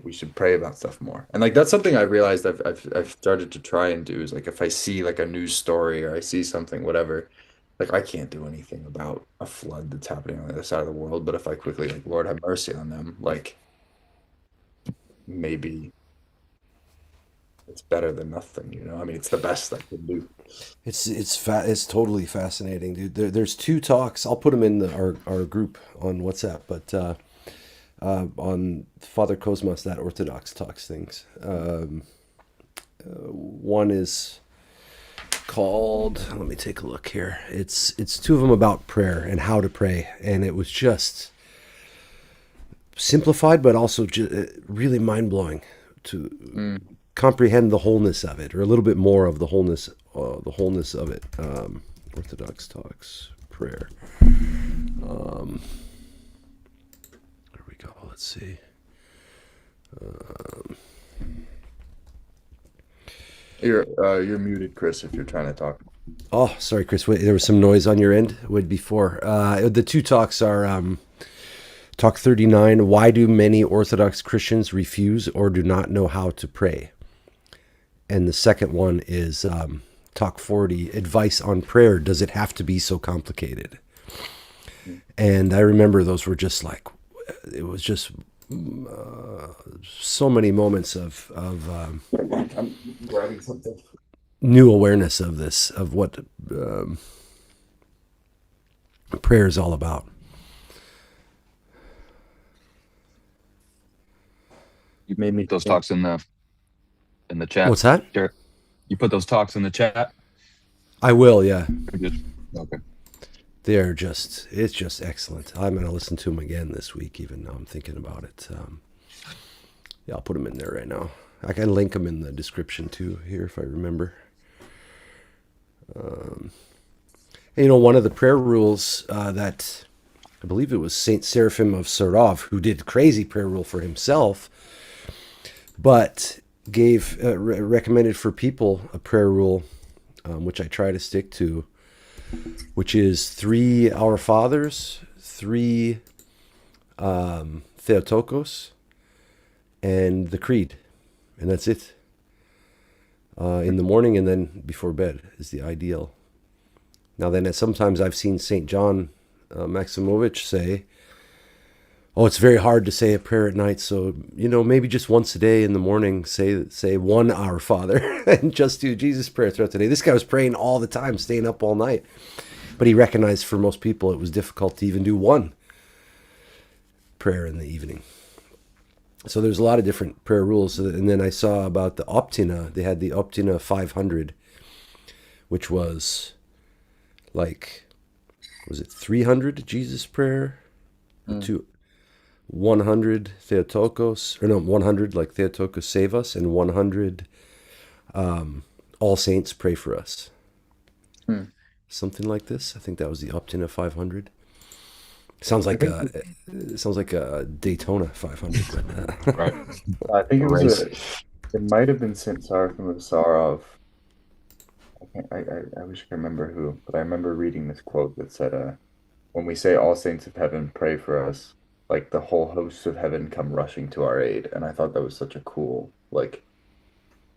we should pray about stuff more. And like that's something I realized I've started to try and do is like if I see like a news story or I see something, whatever, like I can't do anything about a flood that's happening on the other side of the world. But if I quickly like, Lord have mercy on them, like maybe it's better than nothing. I mean, it's the best I can do. it's totally fascinating, dude. There's two talks. I'll put them in our group on WhatsApp, but on Father Cosmas, that Orthodox talks things. One is called. Let me take a look here. It's two of them about prayer and how to pray, and it was just simplified, but also really mind blowing to Mm. comprehend the wholeness of it, or a little bit more of the wholeness of it. Orthodox talks prayer. There we go. Let's see. You're muted, Chris, if you're trying to talk. Oh, sorry, Chris. Wait, there was some noise on your end. Would before the two talks are talk 39. Why do many Orthodox Christians refuse or do not know how to pray? And the second one is Talk 40, advice on prayer. Does it have to be so complicated? And I remember those were just like, it was just so many moments of I'm grabbing something. new awareness of this, of what prayer is all about. You Made me put those think. talks in the chat. What's that? Jared, you put those talks in the chat. I will, yeah. Okay. It's just excellent. I'm going to listen to them again this week, even though I'm thinking about it. Yeah, I'll put them in there right now. I can link them in the description too here if I remember. One of the prayer rules that I believe it was Saint Seraphim of Sarov who did crazy prayer rule for himself, but gave recommended for people a prayer rule, which I try to stick to, which is 3 Our Fathers, 3 Theotokos, and the Creed, and that's it. In the morning and then before bed is the ideal. Now then, sometimes I've seen St. John Maximovich say, oh, it's very hard to say a prayer at night, so, maybe just once a day in the morning, say 1 Our Father, and just do Jesus prayer throughout the day. This guy was praying all the time, staying up all night. But he recognized for most people it was difficult to even do 1 prayer in the evening. So there's a lot of different prayer rules. And then I saw about the Optina. They had the Optina 500, which was like, was it 300 Jesus prayer? 100 Theotokos, or no, 100 like Theotokos save us, and 100 All Saints pray for us. Something like this. I think that was the Optina 500. Sounds like a Daytona 500. Right. I think it was Race. it might have been Saint Seraphim of Sarov. I wish I could remember who, but I remember reading this quote that said, when we say all saints of heaven pray for us, like the whole hosts of heaven come rushing to our aid. And I thought that was such a cool, like,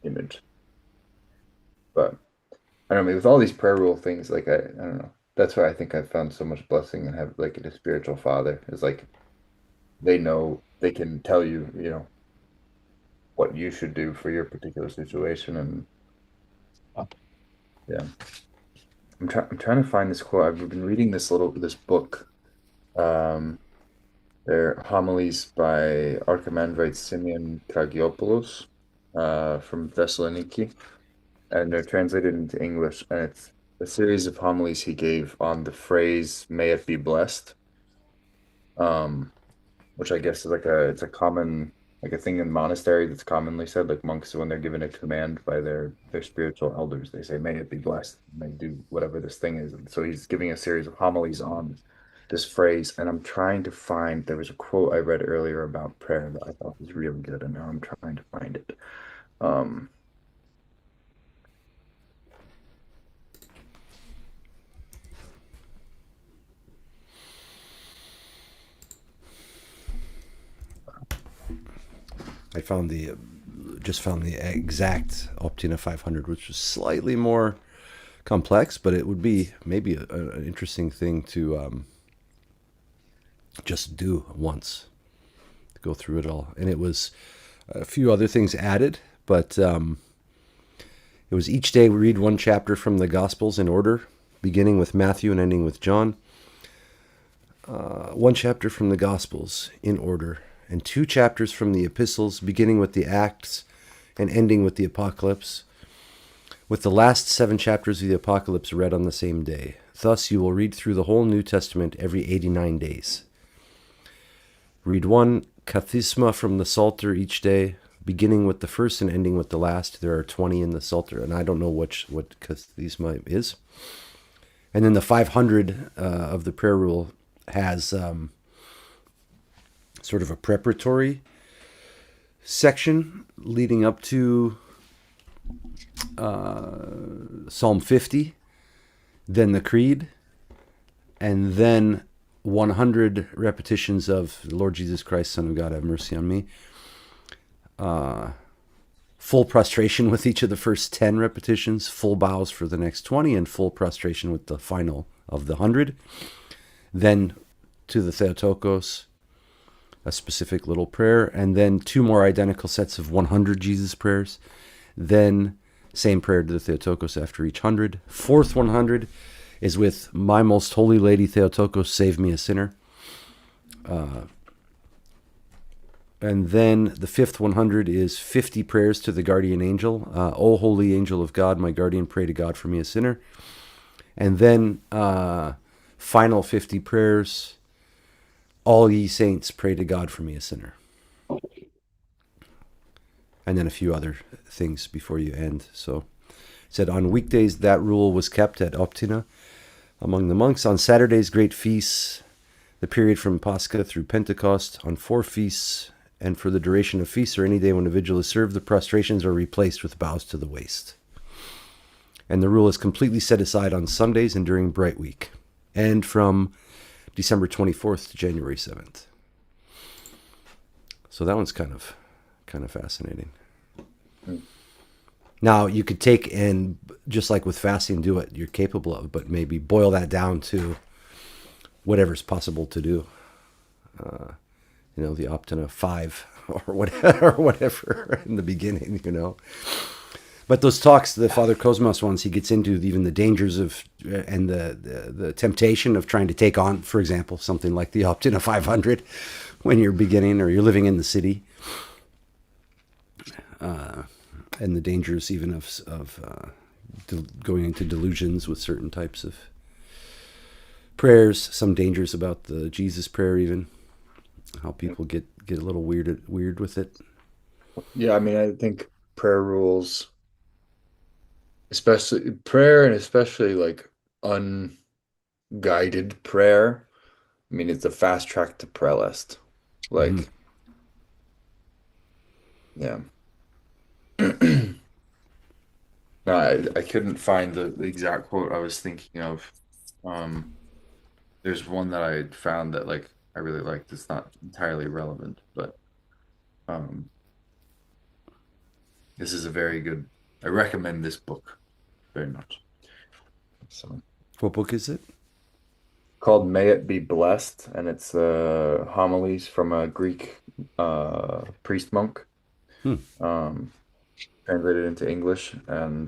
image. But I don't know, with all these prayer rule things, like I don't know. That's why I think I've found so much blessing and have like a spiritual father. Is like they know, they can tell you, what you should do for your particular situation. And yeah. I'm trying to find this quote. I've been reading this book. They're homilies by Archimandrite Simeon Tragiopoulos from Thessaloniki, and they're translated into English. And it's a series of homilies he gave on the phrase "May it be blessed," which I guess is it's a common, like a thing in monastery that's commonly said. Like monks, when they're given a command by their spiritual elders, they say, "May it be blessed." And they do whatever this thing is. And so he's giving a series of homilies on this phrase, and I'm trying to find. There was a quote I read earlier about prayer that I thought was really good, and now I'm trying to find it. I found the exact Optina 500, which was slightly more complex, but it would be maybe an interesting thing to just do once, to go through it all. And it was a few other things added, but it was each day we read 1 chapter from the Gospels in order, beginning with Matthew and ending with John. 1 chapter from the Gospels in order, and 2 chapters from the epistles, beginning with the Acts and ending with the Apocalypse, with the last 7 chapters of the Apocalypse read on the same day. Thus you will read through the whole New Testament every 89 days. Read 1 Kathisma from the Psalter each day, beginning with the first and ending with the last. There are 20 in the Psalter, and I don't know what Kathisma is. And then the 500 of the prayer rule has sort of a preparatory section leading up to Psalm 50, then the Creed, and then 100 repetitions of Lord Jesus Christ, Son of God, have mercy on me. full prostration with each of the first 10 repetitions, full bows for the next 20, and full prostration with the final of the 100. Then to the Theotokos, a specific little prayer, and then 2 more identical sets of 100 Jesus prayers. Then same prayer to the Theotokos after each 100. Fourth 100 is with My Most Holy Lady Theotokos, Save Me a Sinner. And then the fifth 100 is 50 prayers to the guardian angel. O holy angel of God, my guardian, pray to God for me a sinner. And then final 50 prayers, all ye saints, pray to God for me a sinner. And then a few other things before you end. So it said, on weekdays that rule was kept at Optina among the monks. On Saturdays, great feasts, the period from Pascha through Pentecost, on 4 feasts, and for the duration of feasts or any day when a vigil is served, the prostrations are replaced with bows to the waist. And the rule is completely set aside on Sundays and during Bright Week, and from December 24th to January 7th. So that one's kind of fascinating. Now, you could take and, just like with fasting, do what you're capable of, but maybe boil that down to whatever's possible to do. The Optina 5 or whatever in the beginning, But those talks, the Father Cosmas ones, he gets into even the dangers of and the temptation of trying to take on, for example, something like the Optina 500 when you're beginning or you're living in the city. And the dangers even of going into delusions with certain types of prayers. Some dangers about the Jesus prayer, even how people get a little weird with it. Yeah, I mean, I think prayer rules, especially prayer and especially like unguided prayer. I mean, it's a fast track to prayer list. Like, yeah. No, I couldn't find the exact quote I was thinking of. There's one that I found that like I really liked. It's not entirely relevant, but this is a very good. I recommend this book very much. So, What book is it? called "May It Be Blessed," and it's homilies from a Greek priest monk. Translated into English, and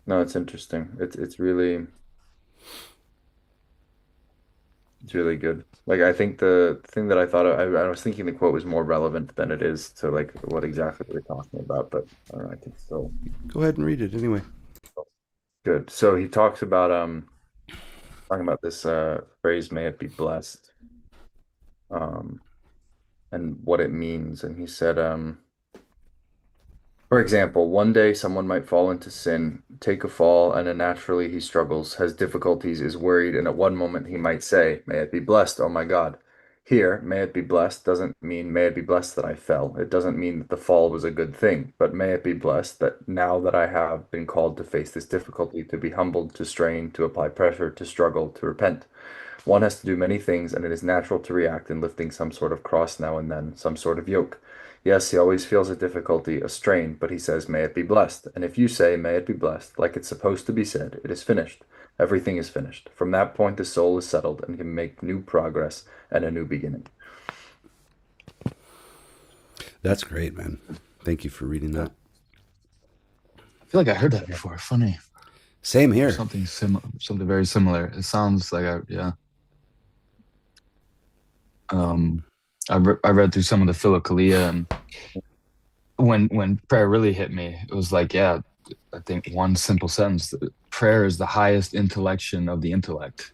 no, it's interesting. It's really good. Like, I think the thing that I thought I was thinking the quote was more relevant than it is to like what exactly we're talking about, but I don't know, I think still Go ahead and read it anyway. good. So he talks about talking about this phrase "May it be blessed," and what it means, and he said for example, one day someone might fall into sin, take a fall, and then naturally he struggles, has difficulties, is worried, and at one moment he might say, May it be blessed, oh my God. Here, may it be blessed doesn't mean may it be blessed that I fell. It doesn't mean that the fall was a good thing, but may it be blessed that now that I have been called to face this difficulty, to be humbled, to strain, to apply pressure, to struggle, to repent. One has to do many things, and it is natural to react in lifting some sort of cross now and then, some sort of yoke. Yes, he always feels a difficulty, a strain, but he says, May it be blessed. And if you say, May it be blessed, like it's supposed to be said, it is finished. Everything is finished. From that point, the soul is settled and can make new progress and a new beginning. That's great, man. Thank you for reading that. I feel like I heard that before. Funny. Same here. Something very similar. It sounds like yeah. I read through some of the Philokalia, and when prayer really hit me, it was like, yeah, I think one simple sentence: prayer is the highest intellection of the intellect.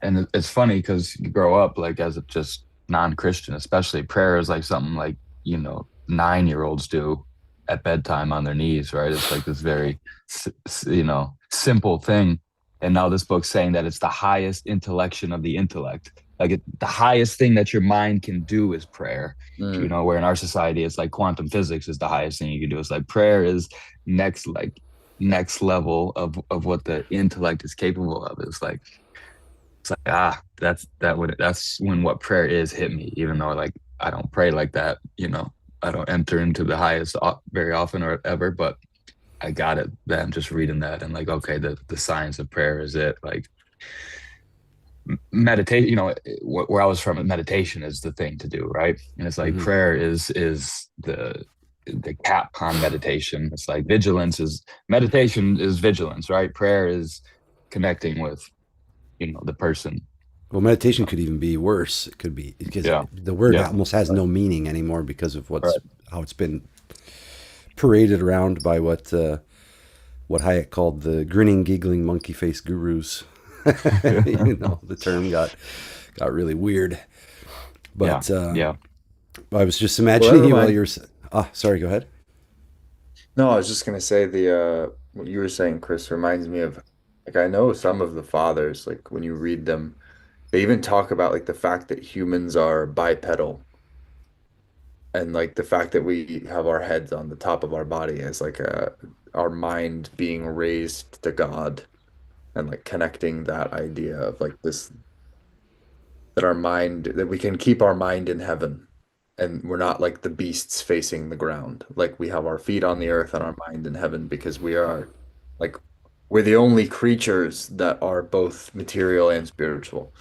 And it's funny because you grow up like as a just non-Christian, especially prayer is like something like 9-year-olds do at bedtime on their knees, right? It's like this very simple thing, and now this book's saying that it's the highest intellection of the intellect. Like the highest thing that your mind can do is prayer. Where in our society it's like quantum physics is the highest thing you can do. It's like prayer is next level of what the intellect is capable of. It's like that's when what prayer is hit me, even though like I don't pray like that, I don't enter into the highest very often or ever, but I got it then just reading that and like, okay, the science of prayer is it. Like meditate, where I was from, meditation is the thing to do, right? And it's like Hmm. prayer is the cap on meditation. It's like meditation is vigilance, right? Prayer is connecting with, the person. Well, meditation could even be worse. It could be because Yeah. the word Yeah. almost has no meaning anymore because of Right. how it's been paraded around by what Hayek called the grinning, giggling, monkey face gurus. The term got really weird. Yeah. But Yeah. I was just Well, that imagining you while reminds. you're. Sorry. Go ahead. No, I was just gonna say what you were saying, Chris, reminds me of like I know some of the fathers, like when you read them, they even talk about like the fact that humans are bipedal and like the fact that we have our heads on the top of our body as like our mind being raised to God and like connecting that idea of like this that our mind that we can keep our mind in heaven and we're not like the beasts facing the ground. Like we have our feet on the earth and our mind in heaven because we are like we're the only creatures that are both material and spiritual.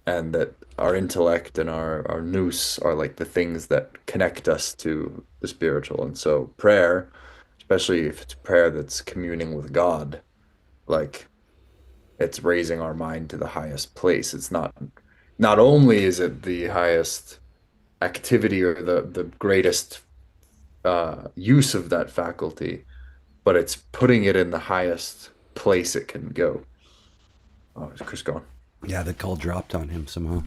And that our intellect and our nous are like the things that connect us to the spiritual. And so prayer, especially if it's prayer that's communing with God, like it's raising our mind to the highest place. It's not only is it the highest activity or the greatest use of that faculty, but it's putting it in the highest place it can go. Oh, is Chris gone? Yeah, the call dropped on him somehow.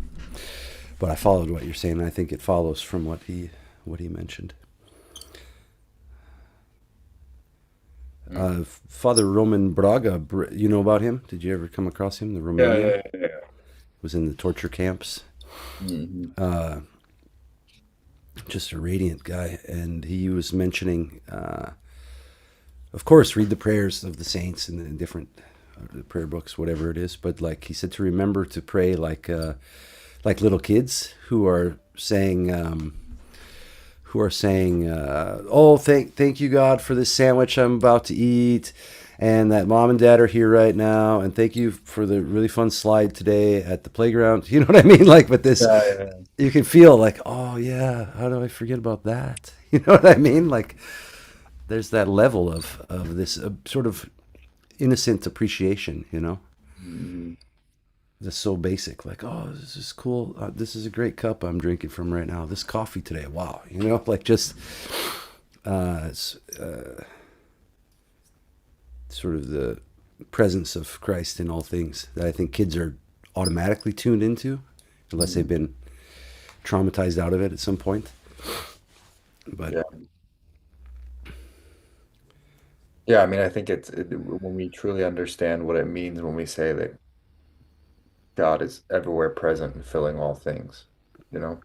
But I followed what you're saying. And I think it follows from what he mentioned. Father Roman Braga, you know about him? Did you ever come across him? The Yeah, Romanian yeah, yeah. was in the torture camps. Mhm. Just a radiant guy, and he was mentioning, of course, read the prayers of the saints and the different prayer books, whatever it is. But like he said, to remember to pray like little kids who are saying. Oh, thank you, God, for this sandwich I'm about to eat, and that mom and dad are here right now, and thank you for the really fun slide today at the playground. You know what I mean? Like, but this, Yeah, yeah, you can feel like, oh yeah, how do I forget about that? You know what I mean? Like, there's that level of this sort of innocent appreciation. yeah. Just so basic, like, oh, this is cool. This is a great cup I'm drinking from right now. This coffee today, wow. Like just it's, sort of the presence of Christ in all things that I think kids are automatically tuned into, unless they've been traumatized out of it at some point. But Yeah. Yeah, I mean, I think when we truly understand what it means when we say that God is everywhere present and filling all things, you know?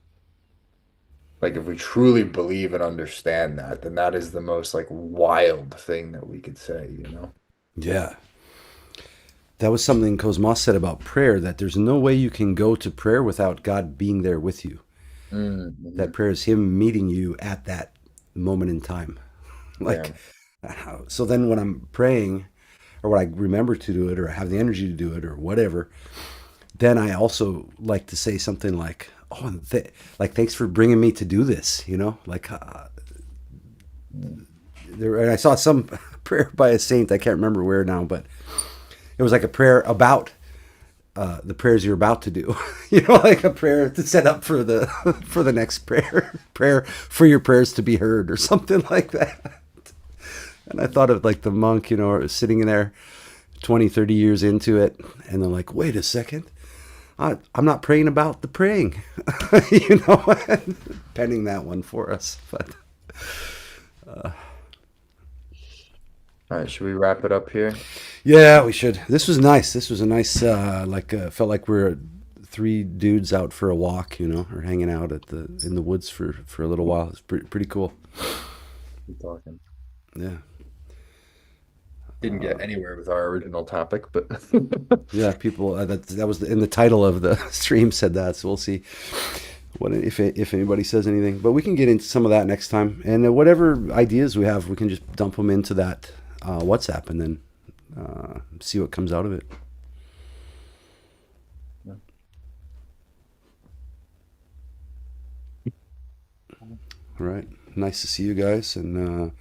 Like if we truly believe and understand that, then that is the most like wild thing that we could say. yeah, that was something Cosmos said about prayer, that there's no way you can go to prayer without God being there with you. Mm-hmm. That prayer is Him meeting you at that moment in time. Yeah. Like, so then when I'm praying, or when I remember to do it, or I have the energy to do it, or whatever, then I also like to say something like, "Oh, like thanks for bringing me to do this." Like and I saw some prayer by a saint. I can't remember where now, but it was like a prayer about the prayers you're about to do. Like a prayer to set up for the for the next prayer for your prayers to be heard, or something like that. And I thought of like the monk, sitting in there 20, 30 years into it, and they're like, wait a second. I'm not praying about the praying, penning that one for us. But All right, should we wrap it up here? yeah, we should. This was nice. This was a nice, felt like we're three dudes out for a walk, or hanging out in the woods for a little while. It's pretty cool. Keep talking. Yeah. Didn't get anywhere with our original topic, but Yeah, people, that was in the title of the stream said that, so we'll see. what if anybody says anything. But we can get into some of that next time. And whatever ideas we have, we can just dump them into that WhatsApp and then see what comes out of it. All right. Nice to see you guys, and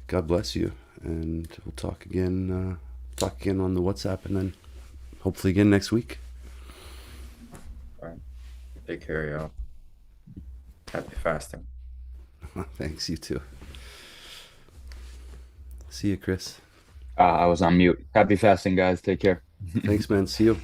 God bless you. And we'll talk again on the WhatsApp, and then hopefully again next week. All right. Take care, y'all. Happy fasting. Thanks, you too. See you, Chris. I was on mute. Happy fasting, guys. Take care. Thanks, man. See you.